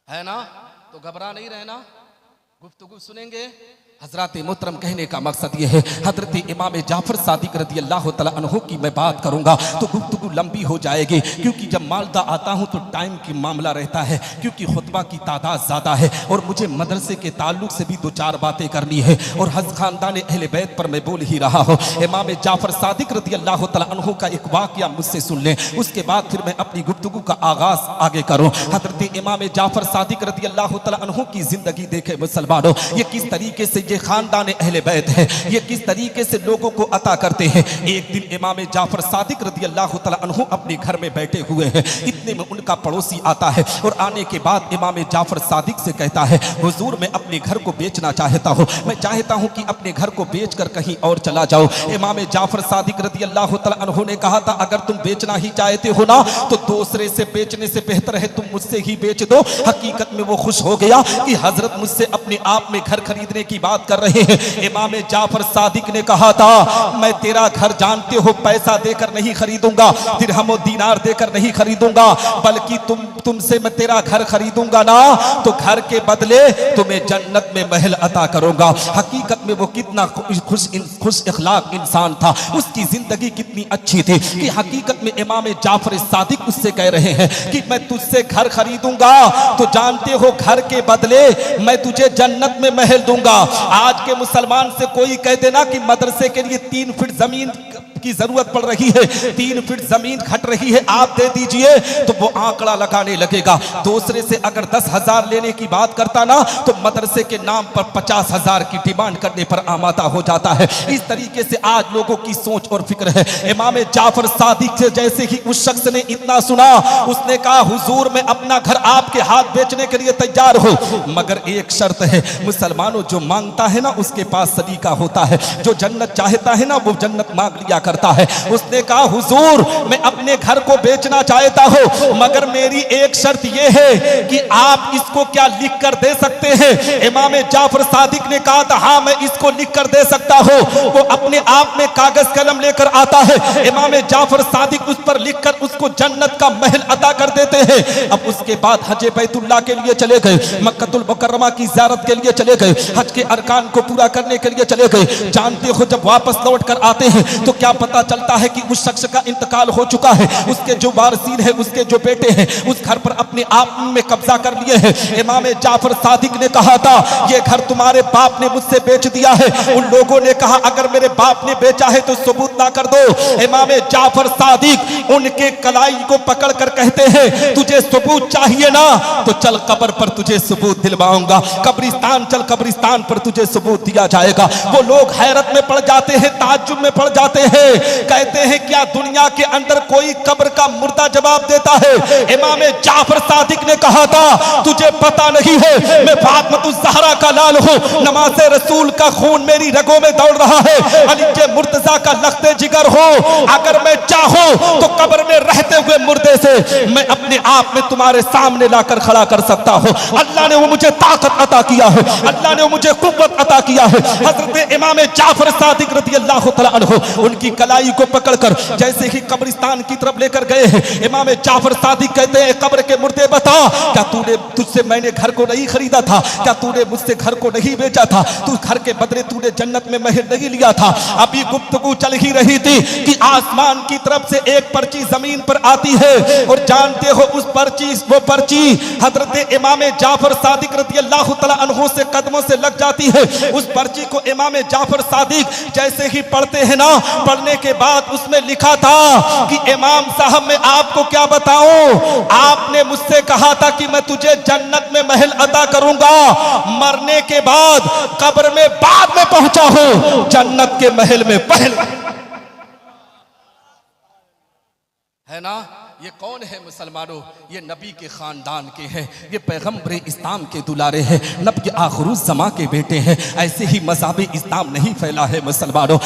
है ना। तो घबरा नहीं रहना, गुफ्तगू सुनेंगे। हजरत मोहतरम कहने का मकसद यह है, हजरत इमाम जाफर सादिक रज़ी अल्लाह तआला अन्हु की मैं बात करूंगा तो गुफ्तगू लंबी हो जाएगी, क्योंकि जब मालदा आता हूं तो टाइम की मामला रहता है, क्योंकि खुतबा की तादाद ज़्यादा है और मुझे मदरसे के ताल्लुक से भी 2-4 बातें करनी है और हज खानदान अहले बैत पर मैं बोल ही रहा हूँ। इमाम जाफर सादिक रज़ी अल्लाह तआला अन्हु का एक वाक़या मुझसे सुन लें, उसके बाद फिर मैं अपनी गुफ्तगू का आगाज़ आगे करूँ। हजरत इमाम जाफर सादिक रज़ी अल्लाह तआला अन्हु की ज़िंदगी देखे मुसलमानों, ये किस तरीके से ये खानदान अहले बैत है, ये किस तरीके से लोगों को अता करते हैं। एक दिन इमाम जाफर सादिक रज़ी अल्लाह तआला अन्हु अपने घर में बैठे हुए हैं, इतने में उनका पड़ोसी आता है और आने के बाद इमाम जाफर सादिक से कहता है, हुजूर मैं अपने घर को बेचना चाहता हूँ, मैं चाहता हूँ कि अपने घर को बेचकर कहीं और चला जाओ। इमाम जाफर सादिक रज़ी अल्लाह तआला अन्हु ने कहा था, अगर तुम बेचना ही चाहते हो ना तो दूसरे से बेचने से बेहतर है तुम मुझसे ही बेच दो। हकीकत में वो खुश हो गया कि हजरत मुझसे अपने आप में घर खरीदने की बात कर रहे हैं। इमाम जाफर सादिक ने कहा था, मैं तेरा घर जानते हो पैसा देकर नहीं खरीदूंगा, दिरहम और दीनार देकर नहीं खरीदूंगा, बल्कि तुमसे मैं तेरा घर खरीदूंगा ना तो घर के बदले तुम्हें जन्नत में महल अता करूंगा। हकीकत में वो कितना खुश इखलाक इंसान था, उसकी जिंदगी कितनी अच्छी थी कि हकीकत में इमाम जाफर सादिक उससे कह रहे हैं कि मैं तुझसे घर खरीदूंगा तो जानते हो घर के बदले मैं तुझे जन्नत में महल दूंगा। आज के मुसलमान से कोई कह देना कि मदरसे के लिए 3 फीट जमीन की जरूरत पड़ रही है, 3 फीट जमीन घट रही है, आप दे दीजिए, तो वो आंकड़ा लगाने लगेगा। दूसरे से अगर 10,000 लेने की बात करता ना तो मदरसे के नाम पर 50,000 की डिमांड करने पर आमादा हो जाता है। इस तरीके से आज लोगों की सोच और फिक्र है। इमाम जाफर सादिक से जैसे ही उस शख्स ने इतना सुना, उसने कहा, हुजूर मैं अपना घर आपके हाथ बेचने के लिए तैयार हूं, मगर एक शर्त है। मुसलमानों, जो मांगता है ना उसके पास सलीका होता है, जो जन्नत चाहता है ना वो जन्नत मांग लिया करता है। उसने कहा, हुजूर मैं अपने घर को बेचना चाहता हूं, मगर मेरी एक शर्त यह है कि आप इसको क्या लिख कर दे सकते हैं। इमाम जाफर सादिक ने कहा था, हाँ मैं इसको लिख कर दे सकता हूं। वो अपने आप में कागज कलम लेकर आता है, इमाम जाफर सादिक उस पर लिख कर उसको जन्नत का महल अता कर देते हैं। अब उसके बाद हज बैतुल्लाह के लिए चले गए, मक्कतुल मुकर्रमा की ज़ियारत के लिए चले गए, हज के अरकान को पूरा करने के लिए चले गए। जानते हो जब वापस लौट कर आते हैं तो क्या पता चलता है कि उस शख्स का इंतकाल हो चुका है, उसके जो वारिसीन है, उसके जो बेटे हैं, उस घर पर अपने आप में कब्जा कर लिए हैं। इमाम जाफर सादिक ने कहा था ये घर तुम्हारे बाप ने मुझसे बेच दिया है। उन लोगों ने कहा अगर मेरे बाप ने बेचा है तो सबूत ना कर दो। इमाम जाफर सादिक उनके कलाई को पकड़ कर कहते हैं तुझे सबूत चाहिए ना, तो चल कब्र पर तुझे सबूत दिलवाऊंगा, कब्रिस्तान चल, कब्रिस्तान पर तुझे सबूत दिया जाएगा। वो लोग हैरत में पड़ जाते हैं, ताज्जुब में पड़ जाते हैं, कहते हैं क्या दुनिया के अंदर कोई कब्र का मुर्दा जवाब देता है? इमाम जाफर सादिक ने कहा था तुझे पता नहीं है मैं फातिमा ज़हरा का लाल हूं, नमाज़े रसूल का खून मेरी रगों में दौड़ रहा है, अली के मुर्तजा का लख्ते जिगर हो, अगर मैं चाहूं तो कब्र में रहते हुए मुर्दे से मैं अपने आप में तुम्हारे सामने लाकर खड़ा कर सकता हूं। अल्लाह ने वो मुझे ताकत अता किया है, अल्लाह ने मुझे कुव्वत अता किया है। हजरत इमाम जाफर सादिक रज़ियल्लाहु तआला अन्हु उनकी कलाई को पकड़कर जैसे ही कब्रिस्तान की तरफ लेकर गए हैं, इमाम जाफर सादिक कहते हैं कब्र के मुर्दे बता, क्या तूने तुझसे मैंने घर को नहीं खरीदा था? क्या तूने मुझसे घर को नहीं बेचा था? तू घर के बदले तूने जन्नत में महल नहीं लिया था? अभी गुफ्तगू चल ही रही थी कि आसमान की तरफ से एक पर्ची जमीन पर आती है और जानते हो उस पर्ची, वो पर्ची हजरत इमाम जाफर सादिक रज़ियल्लाहु तआला अन्हु से कदमों से लग जाती है। उस पर्ची को इमाम जाफर सादिक जैसे ही पढ़ते हैं ना, पढ़ने के बाद उसमें लिखा था कि इमाम साहब मैं आपको क्या बताऊं, आपने मुझसे कहा था कि मैं तुझे जन्नत में महल अता करूंगा, मरने के बाद कब्र में बाद में पहुंचा हूं, जन्नत के महल में पहले है ना। ये कौन है मुसलमानों? ये नबी के खानदान के हैं, ये पैगम्बर इस्लाम के दुलारे हैं, नबी आखिरुज़्ज़मा के बेटे हैं। ऐसे ही मज़हब इस्लाम नहीं फैला है मुसलमानों।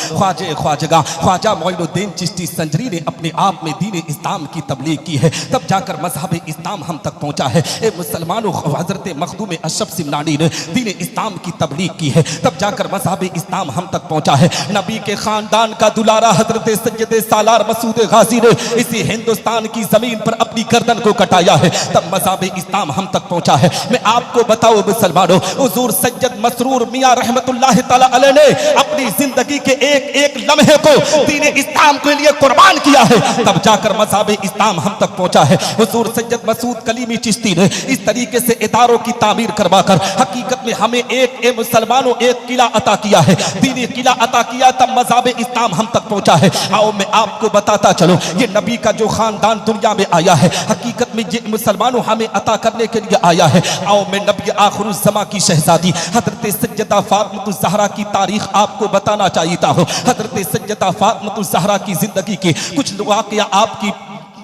ख्वाजा मोइनुद्दीन चिश्ती संजरी ने अपने आप में दीन इस्लाम की तबलीग की है, तब जाकर मज़हब इस्लाम हम तक पहुँचा है। ए मुसलमानों, हज़रत मखदूम अशरफ सिमनानी ने दीन इस्लाम की तबलीग की है, तब जाकर मज़हब इस्लाम हम तक पहुँचा है। नबी के खानदान का दुलारा हज़रत सैयद सालार मसूद गाज़ी ने इसी हिंदुस्तान की जमीन पर अपनी गर्दन को कटाया है, तब मज़हब इस्लाम हम तक पहुंचा है। मैं आपको बताऊं मुसलमानों, हुजूर सैयद मसरूर मियां रहमतुल्लाहि तआला अलैह ने अपनी जिंदगी के एक एक लम्हे को दीन इस्लाम के लिए कुर्बान किया है, तब जाकर मज़हब इस्लाम हम तक पहुंचा है। हुजूर सैयद मसूद कलीमी चिश्ती ने इस तरीके से इदारों की तामीर करवाकर हकीकत में हमें एक मुसलमानों एक किला अता किया है, दीनी किला अता किया, तब मज़हब इस्लाम हम तक पहुंचा है। आओ मैं आपको बताता चलो, ये नबी का जो खानदान दुनिया में आया है, हकीकत में ये मुसलमानों हमें अता करने के लिए आया है। आओ मैं नबी आखिरुज़्ज़मा की शहजादी हजरत सैयदा फातिमा ज़हरा की तारीख आपको बताना चाहता हूँ। हजरत सैयदा फातिमा ज़हरा की जिंदगी के कुछ वाक़या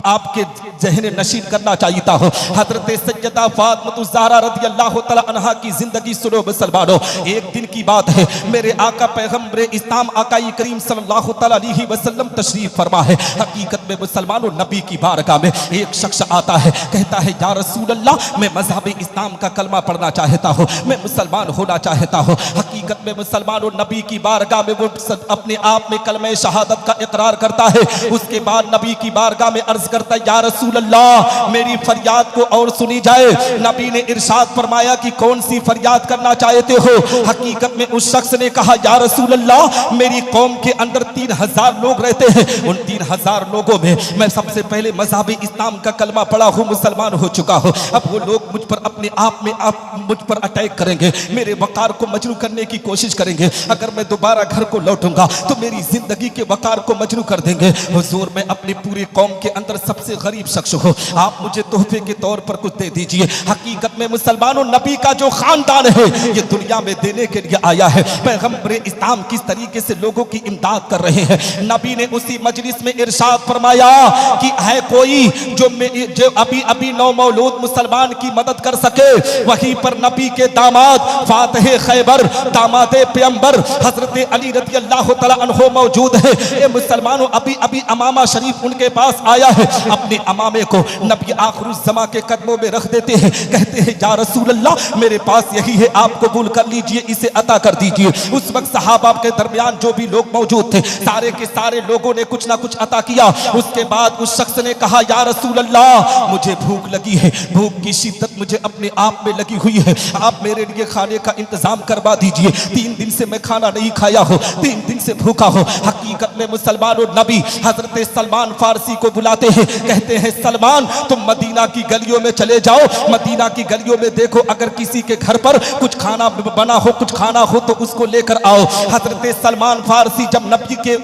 आपके ज़हन नशीन करना चाहता हूँ। हजरत सैयदा फातिमा ज़हरा रज़ियल्लाहु तआला अन्हा की जिंदगी सुनो मुसलमानों। एक दिन की बात है, मेरे आका पैगम्बर इस्लाम आकाई करीम सल्लल्लाहु तआला अलैहि वसल्लम तशरीफ फरमा है। हकीकत में मुसलमानों, नबी की बारगाह में एक शख्स आता है, कहता है या रसूल अल्लाह, मैं मज़हब इस्लाम का कलमा पढ़ना चाहता हूँ, मैं मुसलमान होना चाहता हूँ। हकीकत में मुसलमानों, नबी की बारगाह में वो अपने आप में कलमा शहादत का इकरार करता है। उसके बाद नबी की बारगाह में अर्ज करता है या रसूल अल्लाह, मेरी फरियाद को और सुनी जाए। नबी ने इरशाद फरमाया कि कौन सी फरियाद करना चाहते हो? हकीकत में उस शख्स ने कहा या रसूल अल्लाह, मेरी कौम के अंदर 3000 लोग रहते हैं, उन 3000 लोगों में मैं सबसे पहले मज़हब इस्लाम का कलमा पढ़ा हूँ, मुसलमान हो चुका हूँ। अब वो लोग मुझ पर अपने आप में मुझ पर अटैक करेंगे, मेरे वकार को मजरू करने की कोशिश करेंगे। अगर मैं दोबारा घर को लौटूंगा तो मेरी जिंदगी के वकार को मजरू कर देंगे। हुजूर, मैं अपनी पूरी कौम के अंदर सबसे गरीब शख्स हूँ, आप मुझे तोहफे के तौर पर कुछ दे दीजिए। हकीकत में मुसलमानों, नबी का जो खानदान है ये दुनिया में देने के लिए आया है। पैगम्बर इस्लाम किस तरीके से लोगों की इमदाद कर रहे हैं। नबी ने उसी मजलिस में इरशाद फरमाया कि है कोई जो अभी अभी नौ मौलूद मुसलमान की मदद कर सके। वहीं पर नबी के दामाद फातिह खैबर, दामाद पैगंबर हजरत अली रज़ियल्लाहु तआला अन्हु मौजूद है। ये मुसलमानों, अभी अभी अमामा शरीफ उनके पास आया है, अपने अमामे को नबी आखिरुज़्ज़मा के कदमों में रख देते हैं, कहते हैं या रसूल अल्लाह, मेरे पास यही है, आप कबूल कर लीजिए, इसे अता कर दीजिए। उस वक्त सहाबा के दरमियान जो भी लोग मौजूद थे, सारे के सारे लोगों ने कुछ ना कुछ अता किया। उसके बाद उस शख्स ने कहा या रसूल अल्लाह, मुझे भूख लगी है, भूख की शिद्दत मुझे अब अपने आप में लगी हुई है, आप मेरे लिए खाने का इंतजाम करवा दीजिए। 3 दिन से मैं खाना नहीं खाया हो, 3 दिन से भूखा हो। हकीकत में मुसलमानों, नबी हजरत सलमान फारसी को बुलाते हैं, कहते हैं सलमान तुम मदीना की गलियों में चले जाओ, मदीना की गलियों में देखो अगर किसी के घर पर कुछ खाना बना हो, कुछ खाना हो तो उसको लेकर आओ। हजरत सलमान फारसी जब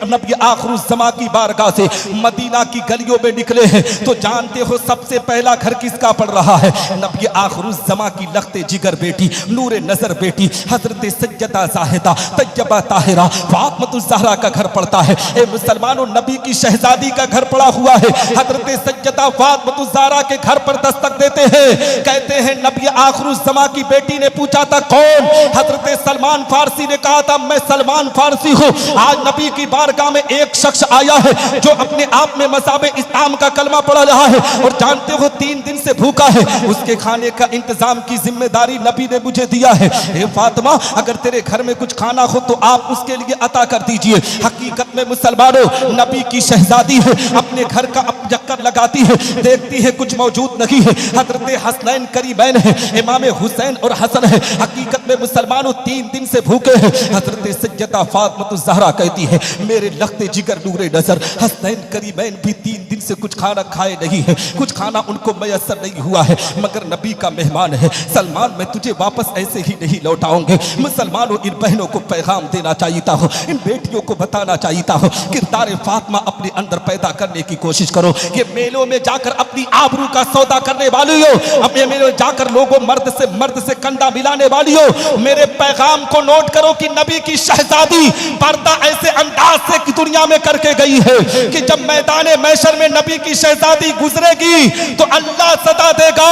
नबी आखिरुज़्ज़मा की बारगाह से मदीना की गलियों में निकले हैं तो जानते हो सबसे पहला घर किसका पड़ रहा है? नबी आखिरुज़्ज़मा की लख्ते जिगर बेटी, नूरे नजर बेटी हजरत सज्जदा ज़ाहिदा तैयबा ताहिरा फातिमा ज़हरा का घर पड़ता है। ए मुसलमानों, नबी की शहजादी का घर पड़ा हुआ है। हजरत सज्जदा फातिमा ज़हरा के घर पर दस्तक देते हैं, कहते हैं नबी आखिरुज़्ज़मा की बेटी ने पूछा था कौन? हजरत सलमान फारसी ने कहा था मैं सलमान फारसी हूँ। आज नबी की बारगाह में एक शख्स आया है जो अपने आप में मज़हब इस्लाम का कलमा पढ़ रहा है और जानते हो 3 दिन से भूखा है, उसके खाने का इंतजाम की जिम्मेदारी नबी ने मुझे दिया है। हे फातिमा, अगर तेरे घर में कुछ खाना हो तो आप उसके लिए अता कर दीजिए। हकीकत में मुसलमानों, नबी की शहजादी है, अपने घर का चक्कर लगाती है, देखती है कुछ मौजूद नहीं है। हजरत हसनैन करीमैन है, इमाम हुसैन और हसन है। हकीकत में मुसलमानों 3 दिन से भूखे हैं। हजरत सज्जदा फातिमा ज़हरा कहती है मेरे लख्ते जिगर नूरे नजर हसनैन करीमैन भी 3 दिन से कुछ खाना खाए नहीं है, कुछ खाना उनको मैसर नहीं हुआ है, मगर नबी का मेहमान है सलमान, मैं तुझे वापस ऐसे ही नहीं लौटाऊंगे। मुसलमानों, इन बहनों को पैगाम देना चाहिए हो, इन बेटियों को बताना चाहिए हो, किरदार फातिमा अपने अंदर पैदा करने की कोशिश करो। ये मेलों में जाकर अपनी आबरू का सौदा करने वाली हो, अपने मेलों में जाकर लोगों मर्द से कंधा मिलाने वाली हो, मेरे पैगाम को नोट करो कि नबी की शहजादी पर्दा ऐसे अंदाज से की दुनिया में करके गई है कि जब मैदान महशर में नबी की शहजादी गुजरेगी तो अल्लाह सदा देगा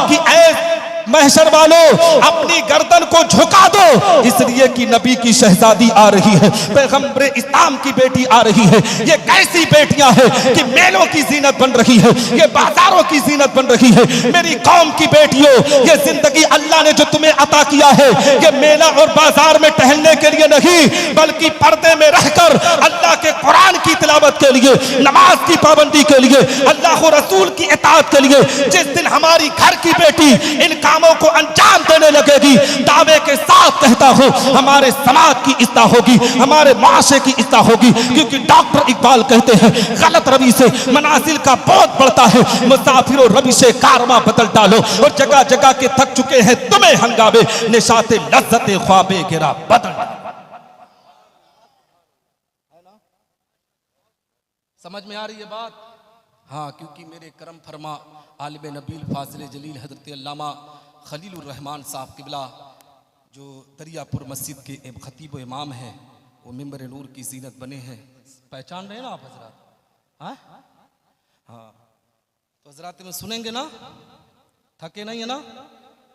कि ऐसे महशर वालों अपनी गर्दन को झुका दो, इसलिए कि नबी की शहजादी आ रही है, पैगंबर इस्लाम की बेटी आ रही है। ये कैसी बेटियां हैं कि मेलों की जीनत बन रही है, ये बाजारों की जीनत बन रही है। मेरी कौम की बेटियों, ये जिंदगी अल्लाह ने जो तुम्हें अता किया है, ये मेला और बाजार में टहलने के लिए नहीं, बल्कि पर्दे में रहकर अल्लाह के कुरान की तिलावत के लिए, नमाज की पाबंदी के लिए, अल्लाह और रसूल की इताअत के लिए। जिस दिन हमारी घर की बेटी इन कामों को अंजाम देने लगेगी, दावे के साथ कहता हूं हमारे समाज की इस्लाह होगी, हमारे माशरे की इस्लाह होगी। क्योंकि डॉक्टर इकबाल कहते हैं गलत रवि से मनाजिल का बहुत बढ़ता है, मुसाफिरों रवि से कारवां बदल डालो। और जगह जगह के थक चुके हैं तुम्हें हंगामे, निशाते लज्जते ख्वाबे गिरा बदल। समझ में आ रही है बात? हाँ, क्योंकि मेरे करम फरमा आलिम नबील फाजिल जलील हजरत अल्लामा खलीलुर रहमान साहब किबला जो दरियापुर मस्जिद के खतीब इमाम हैं, वो मिंबर नूर की जीनत बने हैं। पहचान रहे हैं ना आप हजरात? हाँ हाँ, तो हजरात में सुनेंगे ना, थके नहीं है ना?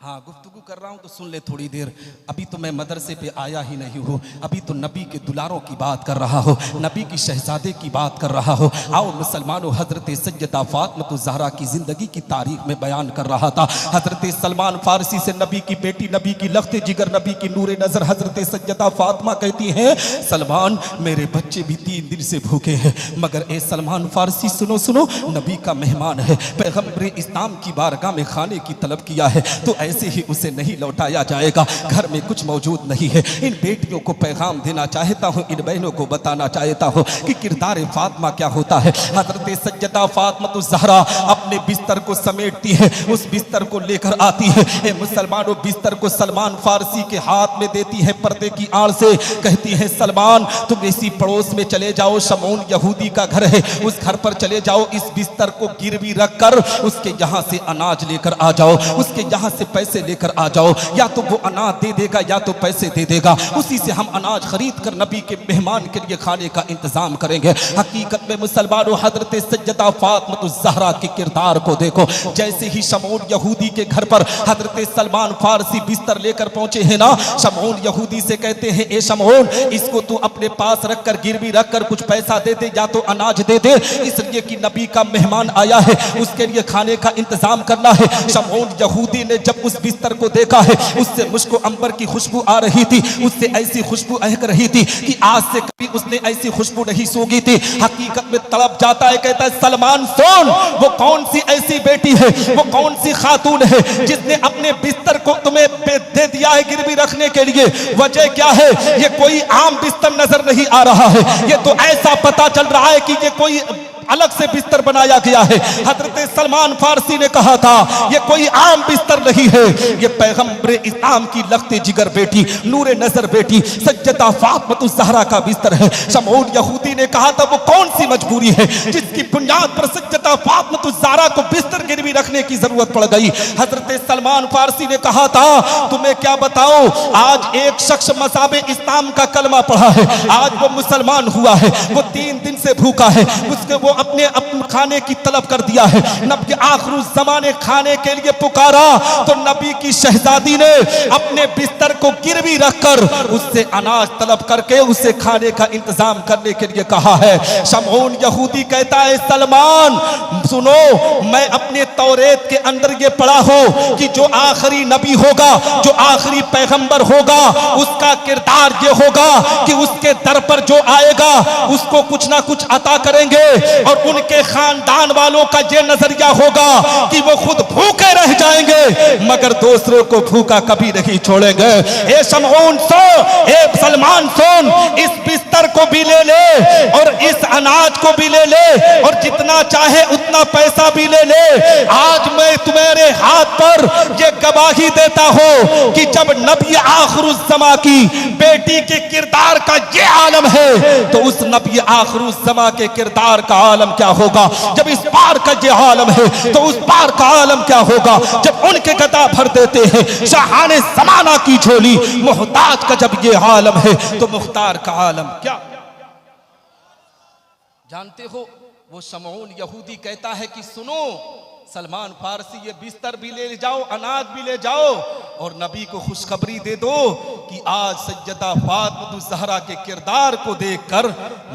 हाँ, गुफ्तगू कर रहा हूँ तो सुन ले थोड़ी देर। अभी तो मैं मदरसे पे आया ही नहीं हूँ, अभी तो नबी के दुलारों की बात कर रहा हो, नबी की शहजादे की बात कर रहा हो। आओ मुसलमानों, हजरत सज्जदा फातिमा ज़हरा की ज़िंदगी की तारीख में बयान कर रहा था। हजरत सलमान फारसी से नबी की बेटी, नबी की लख्ते जिगर, नबी की नूरे नज़र हजरत सज्जदा फातिमा कहती हैं सलमान, मेरे बच्चे भी 3 दिन से भूखे हैं, मगर ए सलमान फारसी सुनो सुनो, नबी का मेहमान है, पैगंबर इस्लाम की बारगाह में खाने की तलब किया है तो ऐसे ही उसे नहीं लौटाया जाएगा। घर में कुछ मौजूद नहीं है। इन बेटियों को पैगाम देना चाहता हूँ, इन बहनों को बताना चाहता हूँ कि किरदार फातिमा क्या होता है। हजरत सज्जदा फातिमा ज़हरा अपने बिस्तर को समेटती है, उस बिस्तर को लेकर आती है। ए मुसलमानों, बिस्तर को सलमान फारसी के हाथ में देती है, पर्दे की आड़ से कहती है सलमान, तुम इसी पड़ोस में चले जाओ, शमऊन यहूदी का घर है, उस घर पर चले जाओ, इस बिस्तर को गिरवी रखकर उसके यहाँ से अनाज लेकर आ जाओ, उसके यहाँ से पैसे लेकर आ जाओ। या तो वो अनाज दे देगा या तो पैसे दे देगा, उसी से हम अनाज खरीद कर नबी के मेहमान के लिए खाने का इंतजाम करेंगे। हकीकत में मुसलमानों, हजरत सज्जदा फातिमा ज़हरा के किरदार को देखो। जैसे ही शमऊन यहूदी के घर पर हजरत सलमान फारसी बिस्तर लेकर पहुंचे हैं ना, शमऊन यहूदी से कहते हैं ए शमऊन, इसको तू अपने पास रखकर गिरवी रखकर कुछ पैसा दे दे या तो अनाज दे दे, इसलिए कि नबी का मेहमान आया है, उसके लिए खाने का इंतजाम करना है। शमऊन यहूदी ने जब उस बिस्तर को देखा है, उससे मुझको अंबर की खुशबू आ रही थी, उससे ऐसी खुशबू महक रही थी कि आज से कभी उसने ऐसी खुशबू नहीं सूंघी थी। हकीकत में तड़प जाता है, कहता है सलमान सुन, वो कौन सी ऐसी बेटी है, वो कौन सी खातून है जिसने अपने बिस्तर को तुम्हें दे दिया है गिरवी रखने के लिए? वजह क्या है? ये कोई आम बिस्तर नजर नहीं आ रहा है, ये तो ऐसा पता चल रहा है कि ये कोई अलग से बिस्तर बनाया गया है। हजरत सलमान फारसी ने कहा था ये कोई आम बिस्तर नहीं है, ये पैगंबर इस्लाम की लखते जिगर बेटी, नूरे नजर बेटी सज्जदा फातिमा ज़हरा का बिस्तर है। शमऊन यहूदी ने कहा था वो कौन सी मजबूरी है जिसकी बुनियाद पर सज्जदा फातिमा ज़हरा को बिस्तर गिरवी रखने की जरूरत पड़ गई। हजरत सलमान फारसी ने कहा था तुम्हें क्या बताओ, आज एक शख्स मज़हब इस्लाम का कलमा पढ़ा है, आज वो मुसलमान हुआ है, वो 3 दिन से भूखा है, उसके वो अपने खाने की तलब कर दिया है। नबी आखिर ज़माने खाने के लिए पुकारा तो नबी की शहजादी ने अपने बिस्तर को गिरवी रखकर उससे अनाज तलब करके उसे खाने का इंतजाम करने के लिए कहा है। शमऊन यहूदी कहता है सलमान सुनो, मैं अपने तौरेत के अंदर ये पढ़ा हो कि जो आखिरी नबी होगा, जो आखिरी पैगंबर होगा, उसका किरदार ये होगा कि उसके दर पर जो आएगा उसको कुछ ना कुछ अता करेंगे और उनके खानदान वालों का ये नजरिया होगा कि वो खुद भूखे रह जाएंगे मगर दूसरों को भूखा कभी नहीं छोड़ेंगे। ए शमऊन सो, ए सलमान सुन, इस बिस्तर को भी ले ले और इस अनाज को भी ले ले और जितना चाहे उतना पैसा भी ले ले। आज मैं तुम्हारे हाथ पर ये गवाही देता हूं कि जब नबी आखिरुज़्ज़मा की बेटी के किरदार का ये आलम है तो उस नबी आखिरुज़्ज़मा के किरदार का आलम क्या होगा। जब इस पार का ये आलम है तो उस पार का आलम क्या होगा। जब उनके गदा भर देते हैं शाहाने ज़माना की झोली, मोहताज का जब ये आलम है तो मुख्तार का आलम क्या। जानते हो वो शमऊन यहूदी कहता है कि सुनो सलमान फारसी ये बिस्तर भी ले जाओ, अनाज भी ले जाओ और नबी को खुशखबरी दे दो कि आज सैयदा फातिमा ज़हरा के किरदार को देखकर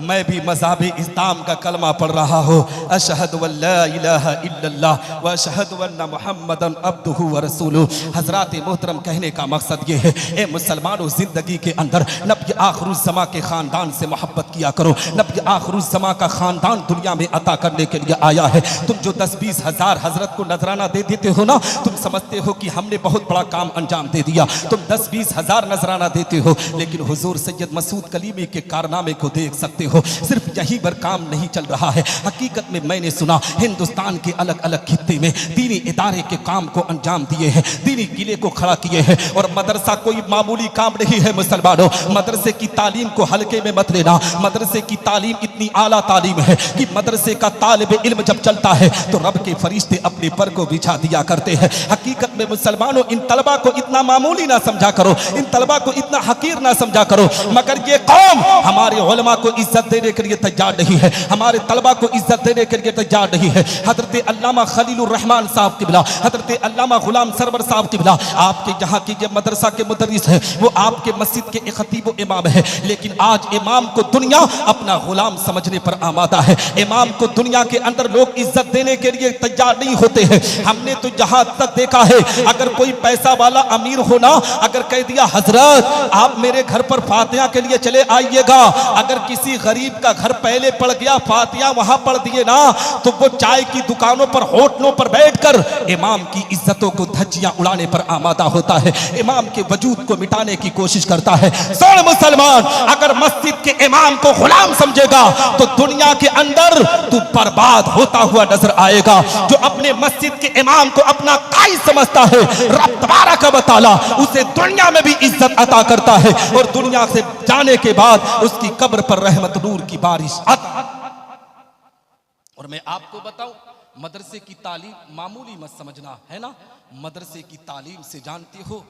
मैं भी मज़हब इस्लाम का कलमा पढ़ रहा हूँ। अशहदु अल्ला इलाहा इल्लल्लाह व अशहदु अन्ना मुहम्मदन अब्दुहु व रसूलुहु। हज़रात मोहतरम कहने का मकसद ये है, ए मुसलमानों ज़िंदगी के अंदर नबी आखिरुज़्ज़मा के ख़ानदान से मोहब्बत किया करो। नबी आखिरुज़्ज़मा का ख़ानदान दुनिया में अता करने के लिए आया है। तुम जो 10-20 हज़ार हजरत को नजराना दे देते हो ना, तुम समझते हो कि हमने बहुत बड़ा काम अंजाम दे दिया। तुम 10-20 हज़ार नजराना देते हो लेकिन हुजूर सैयद मसूद कलीमी के कारनामे को देख सकते हो। सिर्फ यहीं पर काम नहीं चल रहा है, हकीकत में मैंने सुना हिंदुस्तान के अलग अलग खित्ते में दीनी इदारे के काम को अंजाम दिए हैं, दीनी किले को खड़ा किए हैं। और मदरसा कोई मामूली काम नहीं है मुसलमानों। मदरसे की तालीम को हल्के में मत लेना। मदरसे की तालीम इतनी आला तालीम है कि मदरसे का तालिब इल्म जब चलता है तो रब के फरिश्ते अपने पर को बिछा दिया करते हैं। हकीकत में मुसलमानों इन तलबा को इतना मामूली ना समझा करो, इन तलबा को इतना हकीर ना समझा करो। मगर ये कौम हमारे उलमा को इज्जत देने के लिए तैयार नहीं है, हमारे तलबा को इज्जत देने के लिए तैयार नहीं है। हजरत अल्लामा खलीलुर रहमान साहब किबला, हजरत अल्लामा गुलाम सरवर साहब किबला आपके यहाँ की ये मदरसा के मुदर्रिस है, वो आपके मस्जिद के खतीब इमाम है। लेकिन आज इमाम को दुनिया अपना गुलाम समझने पर आमादा है। इमाम को दुनिया के अंदर लोग इज्जत देने के लिए तैयार नहीं होते हैं। हमने तो जहां तक देखा है अगर कोई पैसा वाला अमीर होना अगर कह दिया हजरत आप मेरे घर पर फातिहा के लिए चले आइएगा, अगर किसी गरीब का घर पहले पड़ गया फातिहा वहां पढ़ दिए ना तो वो चाय की दुकानों पर होटलों पर बैठकर इमाम की इज्जतों को धज्जियां उड़ाने पर आमादा होता है, इमाम के वजूद को मिटाने की कोशिश करता है। सुन मुसलमान, अगर मस्जिद के इमाम को गुलाम समझेगा तो दुनिया के अंदर तू बर्बाद होता हुआ नजर आएगा। जो अपने मस्जिद के इमाम को अपना काई समझता है रब तबारक व तआला उसे दुनिया में भी इज्जत अता करता है और दुनिया से जाने के बाद उसकी कब्र पर रहमत नूर की बारिश अता। और मैं आपको बताऊं मदरसे की तालीम मामूली मत समझना है ना। मदरसे की तालीम से जानते हो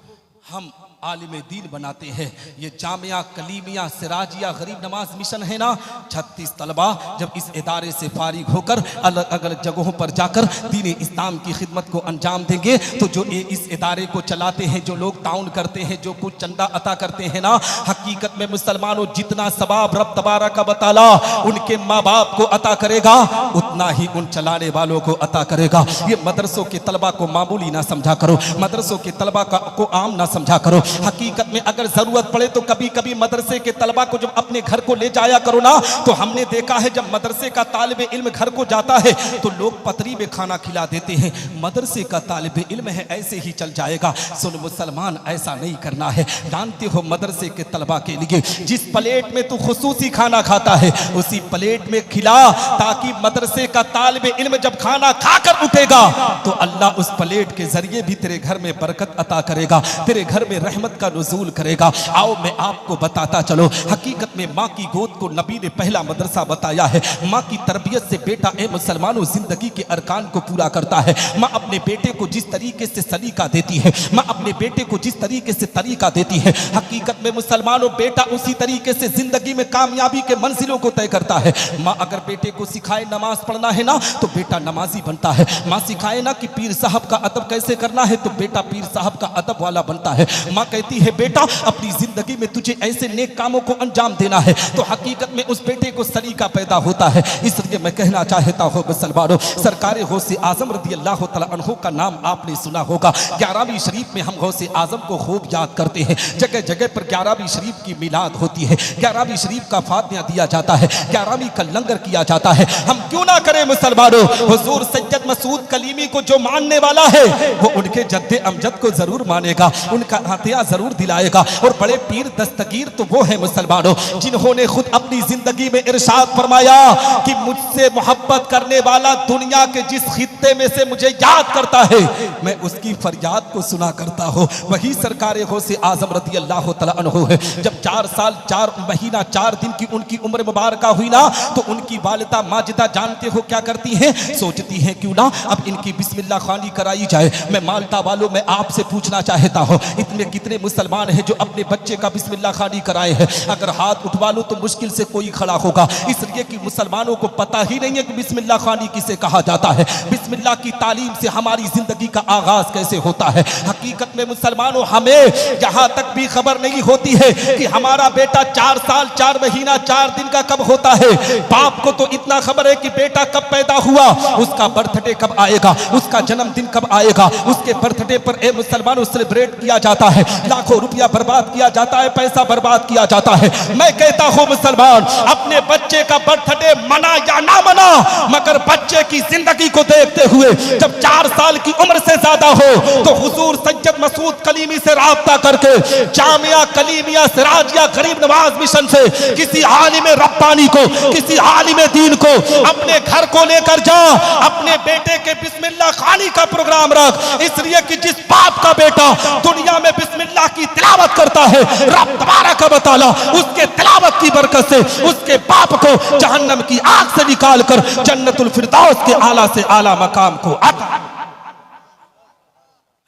हम आलिम दीन बनाते हैं। ये जामिया कलीमिया सिराजिया गरीब नवाज मिशन है ना, 36 तलबा जब इस इदारे से फारिग होकर अलग अलग जगहों पर जाकर दीन इस्लाम की खिदमत को अंजाम देंगे, तो जो इस इदारे को चलाते हैं, जो लोग ताउन करते हैं, जो कुछ चंदा अता करते हैं ना, हकीकत में मुसलमानों जितना सवाब रब तबारक व तआला उनके माँ बाप को अता करेगा, उतना ही उन चलाने वालों को अता करेगा। ये मदरसों के तलबा को मामूली ना समझा करो, मदरसों के तलबा को आम ना समझा करो। हकीकत में अगर जरूरत पड़े तो कभी कभी मदरसे के तलबा को जब अपने घर को ले जाया करो ना, तो हमने देखा है जब मदरसे का तालिबे इल्म घर को जाता है तो लोग पतरी में खाना खिला देते हैं। मदरसे का तालिबे इल्म है ऐसे ही चल जाएगा। सुन मुसलमान, ऐसा नहीं करना है। जानते हो मदरसे के तलबा के लिए जिस प्लेट में तू खुसूसी खाना खाता है उसी प्लेट में खिला, ताकि मदरसे का तालिबे इल्म जब खाना खाकर उठेगा तो अल्लाह उस प्लेट के जरिए भी तेरे घर में बरकत अता करेगा, तेरे घर में रहमत का नुज़ूल करेगा। आओ मैं आपको बताता चलो, हकीकत में माँ की गोद को नबी ने पहला मदरसा बताया है। माँ की तरबियत से बेटा ए मुसलमानों जिंदगी के अरकान को पूरा करता है। माँ अपने बेटे को जिस तरीके से सलीका देती है, माँ अपने बेटे को जिस तरीके से तरीका देती है, हकीकत में मुसलमानों बेटा उसी तरीके से जिंदगी में कामयाबी के मंजिलों को तय करता है। माँ अगर बेटे को सिखाए नमाज पढ़ना है ना, तो बेटा नमाजी बनता है। माँ सिखाए ना कि पीर साहब का अदब कैसे करना है, तो बेटा पीर साहब का अदब वाला बनता है। माँ कहती है बेटा अपनी जिंदगी में तुझे ऐसे नेक कामों को अंजाम देना है, तो हकीकत में उस बेटे को सलीका पैदा होता है। इसलिए मैं कहना चाहता हूँ मुसलमानों, सरकार गौसे आजम रज़ी अल्लाह तआला अन्हु का नाम आपने सुना होगा। 11वीं शरीफ में हम गौसे आजम को खूब याद करते हैं। जगह जगह पर 11वीं शरीफ की मिलाद होती है, 11वीं शरीफ का फातिहा दिया जाता है, 11वीं का लंगर किया जाता है। हम क्यों ना करें मुसलमानों। हुजूर सैयद मसूद कलीमी को जो मानने वाला है वो उनके जद्दे अमजद को जरूर मानेगा, उनका हत्या जरूर दिलाएगा। और बड़े पीर दस्तगीर तो वो है मुसलमानों जिन्होंने खुद अपनी जिंदगी में इरशाद फरमाया कि मुझसे मोहब्बत करने वाला दुनिया के जिस खित्ते में से मुझे याद करता है मैं उसकी फरियाद को सुना करता हूँ, वही सरकार गौसे आजम रज़ी अल्लाह तआला अन्हु है। जब 4 साल 4 महीना 4 दिन की उनकी उम्र मुबारक हुई ना, तो उनकी वालिदा माजिदा जानते हो क्या करती हैं, सोचती हैं क्यों ना अब इनकी बिस्मिल्लाह खानी कराई जाए। मैं माल्टा वालों में आपसे पूछना चाहता हूँ, इतने कितने मुसलमान हैं जो अपने बच्चे का बिस्मिल्लाह खानी कराए हैं? अगर हाथ उठवा लो तो मुश्किल से कोई खड़ा होगा, इसलिए कि मुसलमानों को पता ही नहीं है कि बिस्मिल्लाह खानी किसे कहा जाता है। बिस्मिल्लाह की तालीम से हमारी जिंदगी का आगाज कैसे होता है। हकीकत में मुसलमानों हमें यहाँ तक भी खबर नहीं होती है कि हमारा बेटा 4 साल 4 महीना 4 दिन का कब होता है। बाप को तो इतना खबर है कि बेटा कब पैदा हुआ, उसका बर्थडे कब आएगा, उसका जन्मदिन कब आएगा, उसके बर्थडे पर ए मुसलमानों सेलिब्रेट किया जाता है, लाखों रुपया बर्बाद किया जाता है, पैसा बर्बाद किया जाता है। मैं कहता हूं मुसलमान, अपने बच्चे का बर्थडे मना या ना मना, मगर बच्चे की जिंदगी को देखते हुए जब 4 साल की उम्र से ज्यादा हो तो हुजूर सैयद मसूद कलीमी से राब्ता करके जामिया कलीमिया सिराजिया गरीब नवाज मिशन से किसी आलिम रब्बानी को, किसी आलिम दीन को अपने घर को लेकर जा, अपने बेटे के बिस्मिल्लाह खानी का प्रोग्राम रख। इसलिए कि जिस बाप का बेटा दुनिया में बिस्मिल्लाह की तिलावत करता है, रब तबारक व तआला उसके तिलावत की बरकत से उसके बाप को जहन्नम की आग से निकालकर जन्नतुल फिरदौस के आला से आला मकाम को अता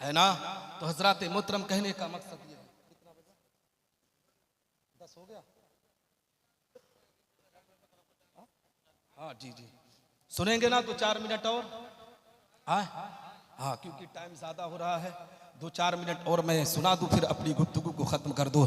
है ना। तो हजरत मोहतरम कहने का मकसद ये है। 10 हो गया? हाँ जी जी, सुनेंगे ना तो 4 मिनट और। हाँ क्योंकि टाइम ज्यादा हो रहा है, 2-4 मिनट और मैं सुना दूं, फिर अपनी गुफ्तगू को खत्म कर दूं।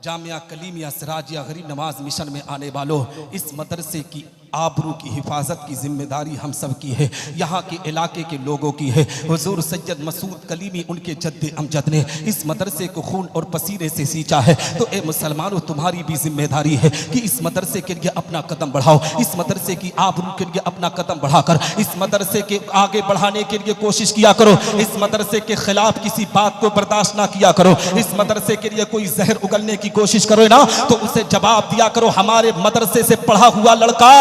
जामिया कलीमिया सिराजिया गरीब नवाज मिशन में आने वालों, इस मदरसे की आबरू की हिफाजत की जिम्मेदारी हम सब की है, यहाँ के इलाके के लोगों की है। हुजूर सैयद मसूद कलीमी उनके जद्दे अमजद ने इस मदरसे को खून और पसीने से सींचा है। तो ए मुसलमानों, तुम्हारी भी जिम्मेदारी है कि इस मदरसे के लिए अपना कदम बढ़ाओ, इस मदरसे की आबरू के लिए अपना कदम बढ़ाकर इस मदरसे के आगे बढ़ाने के लिए कोशिश किया करो। इस मदरसे के खिलाफ किसी बात को बर्दाश्त ना किया करो। इस मदरसे के लिए कोई जहर उगलने की कोशिश करो ना तो उसे जवाब दिया करो, हमारे मदरसे से पढ़ा हुआ लड़का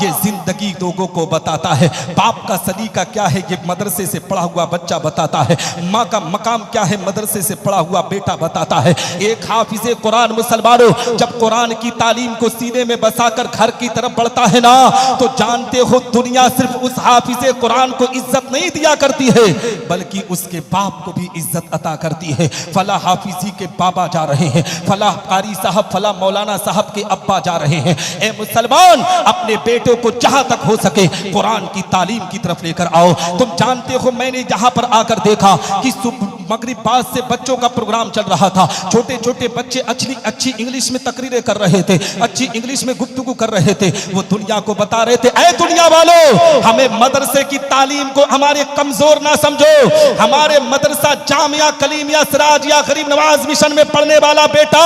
ये जिंदगी लोगों को बताता है। बाप का सलीका क्या है ये मदरसे से पढ़ा हुआ बच्चा बताता है। माँ का मकाम क्या है मदरसे से पढ़ा हुआ बेटा बताता है। एक हाफिज़े कुरान मुसलमानों जब कुरान की तालीम को सीने में बसाकर घर की तरफ बढ़ता है ना तो जानते हो दुनिया सिर्फ उस हाफिज़े कुरान को इज्जत नहीं दिया करती है बल्कि उसके बाप को भी इज्जत अता करती है। फला हाफिजी के बाबा जा रहे हैं, फला कारी साहब, फला मौलाना साहब के अब्बा जा रहे हैं। ए मुसलमान अपने बेटों को जहां तक हो सके कुरान की तालीम की तरफ लेकर आओ। तुम जानते हो मैंने यहाँ पर आकर देखा कि मगरिब बाद से बच्चों का प्रोग्राम चल रहा था। छोटे छोटे बच्चे अच्छी इंग्लिश में तकरीरें कर रहे थे, अच्छी इंग्लिश में गुफ्तगू कर रहे थे। वो दुनिया को बता रहे थे, ऐ दुनिया वालों हमें मदरसे की तालीम को हमारे कमजोर ना समझो। हमारे मदरसा जामिया कलीमिया सिराजिया गरीब नवाज मिशन में पढ़ने वाला बेटा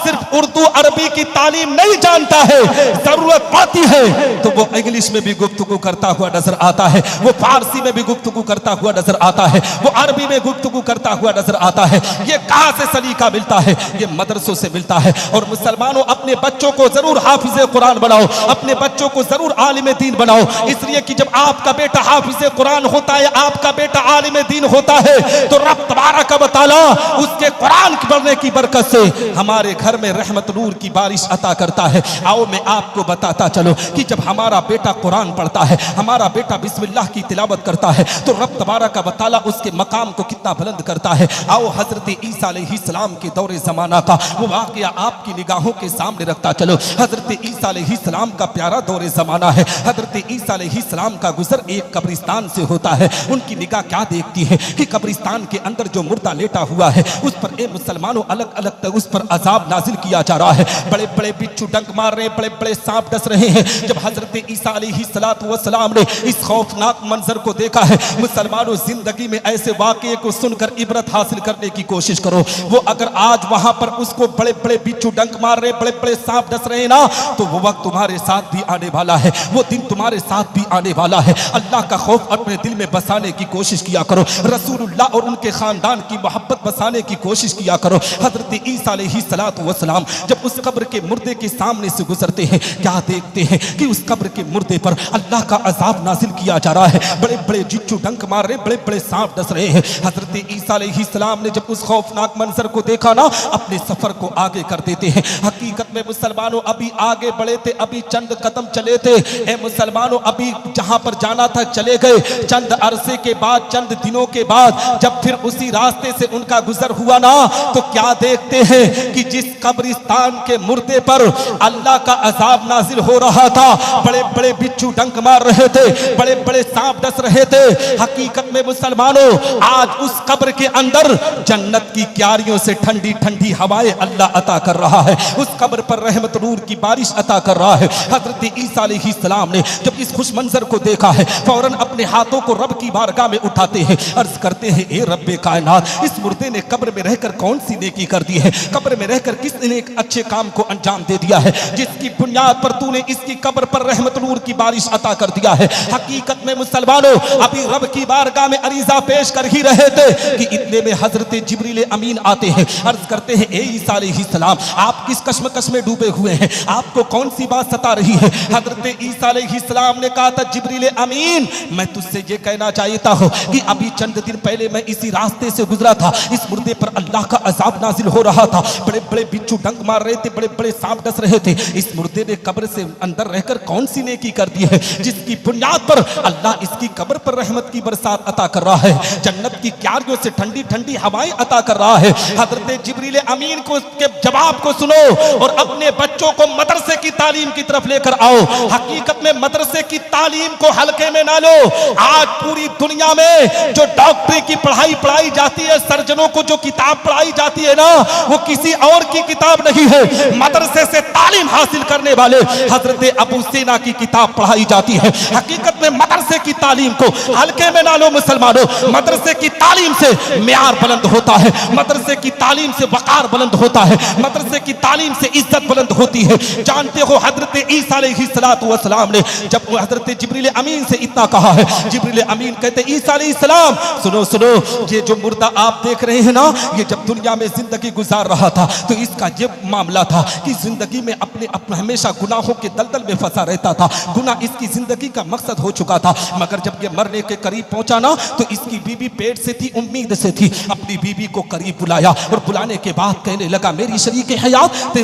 सिर्फ उर्दू अरबी की तालीम नहीं जानता है, जरूरत पड़ती है तो वो इंग्लिश में भी गुफ्तगू करता हुआ नजर आता है, वो फारसी में भी गुफ्तगू करता हुआ नजर आता है, वो अरबी में गुफ्तगू करता हुआ नजर आता है। ये कहां से सलीका मिलता है? ये मदरसों से मिलता है। और मुसलमानों अपने बच्चों को जरूर हाफिज़े कुरान बनाओ, अपने बच्चों को जरूर आलिम दीन बनाओ, इसलिए कि जब आपका बेटा हाफिज़े कुरान होता है, आपका बेटा आलिम दीन होता है तो रब तबारक व तआला उसके कुरान पढ़ने की बरकत से हमारे घर में रहमत नूर की बारिश अता करता है। आओ मैं आपको बताता चलो कि जब हमारा बेटा कुरान पढ़ता है, हमारा बेटा बिस्मिल्लाह की तिलावत करता है तो रब तबारक व तआला उसके मकाम को कितना बुलंद करता है। आओ हजरत ईसा अलैहिस्सलाम के दौरे जमाना का वो वाकया आपकी निगाहों के सामने रखता चलो। हजरत ईसा अलैहिस्सलाम का प्यारा दौरे जमाना है। हजरत ईसा अलैहिस्सलाम का गुजर एक कब्रिस्तान से होता है। उनकी निगाह क्या देखती है कि कब्रिस्तान के अंदर जो मुर्दा लेटा हुआ है उस पर ए मुसलमानों अलग अलग तक उस पर अजाब नाजिल किया जा रहा है। बड़े बड़े बिच्छू डंक मार रहे हैं, बड़े बड़े सांप डस रहे हैं। जब हजरत ईसा अलैहिस्सलातु वस्सलाम ने इस खौफनाक मंजर को देखा है, मुसलमानों जिंदगी में ऐसे वाकये को सुनकर इबरत हासिल करने की कोशिश करो। वो अगर आज वहां पर उसको बड़े बड़े बिच्छू डंक मार रहे, बड़े बड़े सांप डस रहे ना तो वो वक्त तुम्हारे साथ भी आने वाला है, वो दिन तुम्हारे साथ भी आने वाला है। अल्लाह का खौफ अपने दिल में बसाने की कोशिश किया करो, रसूलुल्लाह और उनके खानदान की मोहब्बत बसाने की कोशिश किया करो। हजरत ईसा अलैहिस्सलातु वस्सलाम जब उस कब्र के मुर्दे के सामने से गुजरते हैं क्या देखते हैं कि उस कब्र के मुर्दे पर अल्लाह का अजाब नाजिल किया जा रहा है। बड़े बड़े जिच्चू डंक मार रहे, बड़े बड़े सांप डस रहे हैं। हजरत ईसा अलैहिस्सलाम ने जब उस खौफनाक मंजर को देखा ना अपने सफर को आगे कर देते हैं। हकीकत में मुसलमानों अभी आगे बढ़े थे, अभी चंद कदम चले थे। ए मुसलमानों अभी जहां पर जाना था चले गए। चंद अरसे के बाद, चंद दिनों के बाद जब फिर उसी रास्ते से उनका गुजर हुआ ना तो क्या देखते हैं कि जिस कब्रिस्तान के मुर्दे पर अल्लाह का अजाब नाजिल हो रहा था, बड़े बड़े बिच्छू डंक मार रहे थे, बड़े बड़े सांप डस रहे थे। हकीकत में मुसलमानों आज उस कब्र के अंदर जन्नत की क्यारियों से ठंडी ठंडी हवाएं अल्लाह अता कर रहा है। उस कब्र पर रहमत नूर की बारिश अता कर रहा है। हजरत ईसा अलैहिस्सलाम ने जब इस खुश मंजर को देखा है फौरन अपने हाथों को रब की बारगाह में उठाते हैं, अर्ज करते हैं ए रब्बे कायनात, इस मुर्दे ने कब्र में रहकर कौन सी नेकी कर दी है, कब्र में रहकर किसने एक अच्छे काम को अंजाम दे दिया है जिसकी बुनियाद पर तूने इसकी कब्र पर रहमत नूर की बारिश अता कर दिया है। हकीकत में मुसलमानों अभी रब की बारगाह में अरीजा पेश कर ही रहे थे कि इतने में हजरत जिब्रील अमीन आते हैं, अर्ज करते हैं ए ईसा अलैहिस्सलाम आप किस कश्मकश में डूबे हुए हैं, आपको कौन सी बात सता रही है। हजरत ईसा अलैहिस्सलाम ने कहा था जिब्रील अमीन मैं तुझसे ये कहना चाहता हूँ कि अभी चंद दिन पहले मैं इसी रास्ते से गुजरा था, इस मुर्दे पर अल्लाह का अजाब नाजिल हो रहा था, बड़े बड़े बिच्छू डंक मार रहे थे, बड़े बड़े सांप डस रहे थे। इस मुर्दे ने कब्र से अंदर रहकर कौन सी नेकी कर दी है जिसकी बुनियाद पर अल्लाह इसकी कब्र पर रहमत की बरसात अता कर रहा है, जन्नत की क्यारियों से ठंडी ठंडी हवाएं अता कर रहा है। हजरत जिब्रील अमीन को के जवाब को सुनो और अपने बच्चों को मदरसे की तालीम की तरफ लेकर आओ। हकीकत में मदरसे की तालीम को हल्के में ना लो। आज पूरी दुनिया में जो डॉक्टरी की पढ़ाई पढ़ाई जाती है, सर्जनों को जो किताब पढ़ाई जाती है ना वो किसी और की किताब नहीं है, मदरसे से तालीम हासिल करने वाले हजरत अबू सेना की किताब पढ़ाई जाती है। हकीकत में मदरसे की तालीम को हल्के में ना लो मुसलमानों, मदरसे की तालीम से मियार बुलंद होता है, मदरसे की तालीम से वकार बुलंद होता है, मदरसे की तालीम से इज्जत बुलंद होती है। जानते हो हजरत ईसा अलैहिस्सलातु वस्सलाम ने जब हजरत जिब्रील अमीन से इतना कहा है, जिब्रील अमीन कहते ईसा अलैहिस्सलाम सुनो सुनो, ये जो मुर्दा आप देख रहे हैं ना, ये जब दुनिया में जिंदगी गुजार रहा था तो इसका ये मामला था कि जिंदगी में अपने हमेशा गुनाहों के दलदल में फंसा रहता था, गुनाह इसकी जिंदगी का मकसद हो चुका था। मगर जब ये मरने के करीब पहुंचा ना तो इसकी बीवी पेट से थी, उम्मीद से थी, अपनी बीवी को करीब बुलाया और बुलाने के बाद कहने लगा मेरी शरीक हयात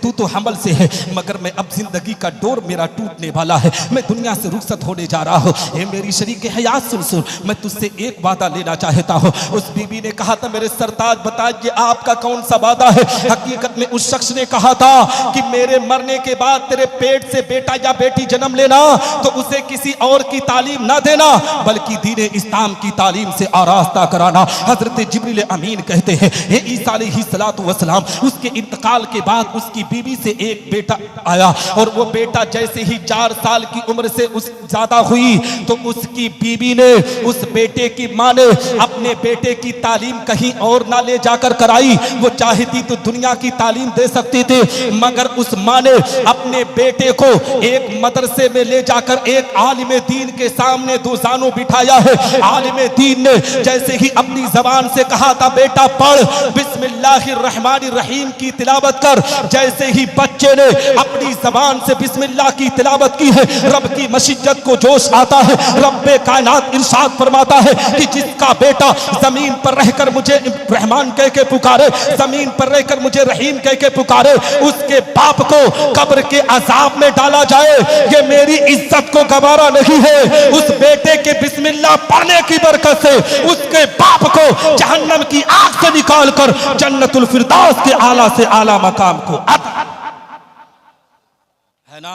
तू तो हमल से है, मगर मैं अब जिंदगी का डोर मेरा टूटने वाला है, मैं दुनिया से रुखसत होने जा रहा हूँ। ए मेरी शरीक हयात सुन सुन, मैं तुझसे एक वादा लेना चाहता हूँ। उस बीवी ने कहा था मेरे सरताज बताइए आपका कौन सा वादा है। हकीकत में उस शख्स ने कहा था कि मेरे मरने के बाद तेरे पेट से बेटा या बेटी जन्म लेना तो उसे किसी और की तालीम ना देना बल्कि दीन इस्लाम की तालीम से आरास्ता कराना। हजरत जिब्रील अमीन कहते हैं हे ईसा अलैहिस्सलातु वस्सलाम, उसके इंतकाल के बाद उसकी बीवी से एक बेटा आया और वो बेटा जैसे ही 4 साल की उम्र से उस ज्यादा हुई तो उसकी बीवी ने, उस बेटे की मां ने अपने बेटे की तालीम कहीं और ना ले जाकर कराई। वो चाहती तो दुनिया की तालीम दे सकती थी, मगर उस मां ने अपने बेटे को एक मदरसे में ले जाकर एक आलिम दीन के सामने दो जानों बिठाया है। आलिम दीन ने जैसे ही अपनी जबान से कहा था बेटा पढ़ बिस्मिल्लाहिर्रहमानिर्रहीम की तिलावत कर, जैसे ही बच्चे ने अपनी जबान से बिस्मिल्लाह की तिलावत की है, रब की मशीयत को जोश आता है। रब्बे कायनात इरशाद फरमाता है कि जिसका बेटा जमीन पर रहकर मुझे रहमान कह के पुकारे, जमीन पर रहकर मुझे रहीम कह के पुकारे, उसके बाप को कब्र के अजाब में डाला जाए, ये मेरी इज्जत को गवारा नहीं है। उस बेटे के बिस्मिल्लाह पढ़ने की बरकत से उसके बाप को जहन्नम की आग से निकाल कर जन्नतुल फिरदौस के आला से आला मकाम को है ना।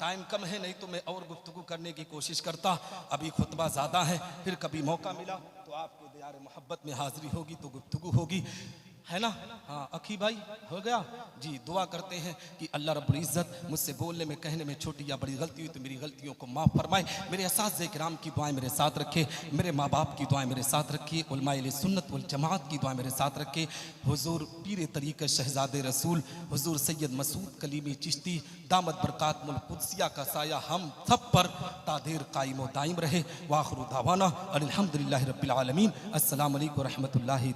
टाइम कम है, नहीं तो मैं और गुफ्तगू करने की कोशिश करता। अभी खुतबा ज़्यादा है, फिर कभी मौका मिला तो आपको दियार मोहब्बत में हाजिरी होगी तो गुफ्तगू होगी, है ना। हाँ अखी भाई हो गया जी। दुआ करते हैं कि अल्लाह रब्बुल इज़्ज़त मुझसे बोलने में कहने में छोटी या बड़ी गलती हुई तो मेरी गलतियों को माफ़ फरमाए। मेरे असातिज़े किराम की दुआएं मेरे साथ रखे, मेरे माँ बाप की दुआएं मेरे साथ रखिए, उलमाए अहले सुन्नत वल जमात की दुआएं मेरे साथ रखे। हुजूर पीर तरीक़त शहज़ादे रसूल हुजूर सैयद मसूद कलीमी चिश्ती दामत बरकातुल कुद्सिया का साया हम सब पर तादेर कायम व दाइम रहे। वाखिरु दावाना अनिल हम्दुलिल्लाहि रब्बिल आलमीन। अस्सलामु अलैकुम व रहमतुल्लाहि।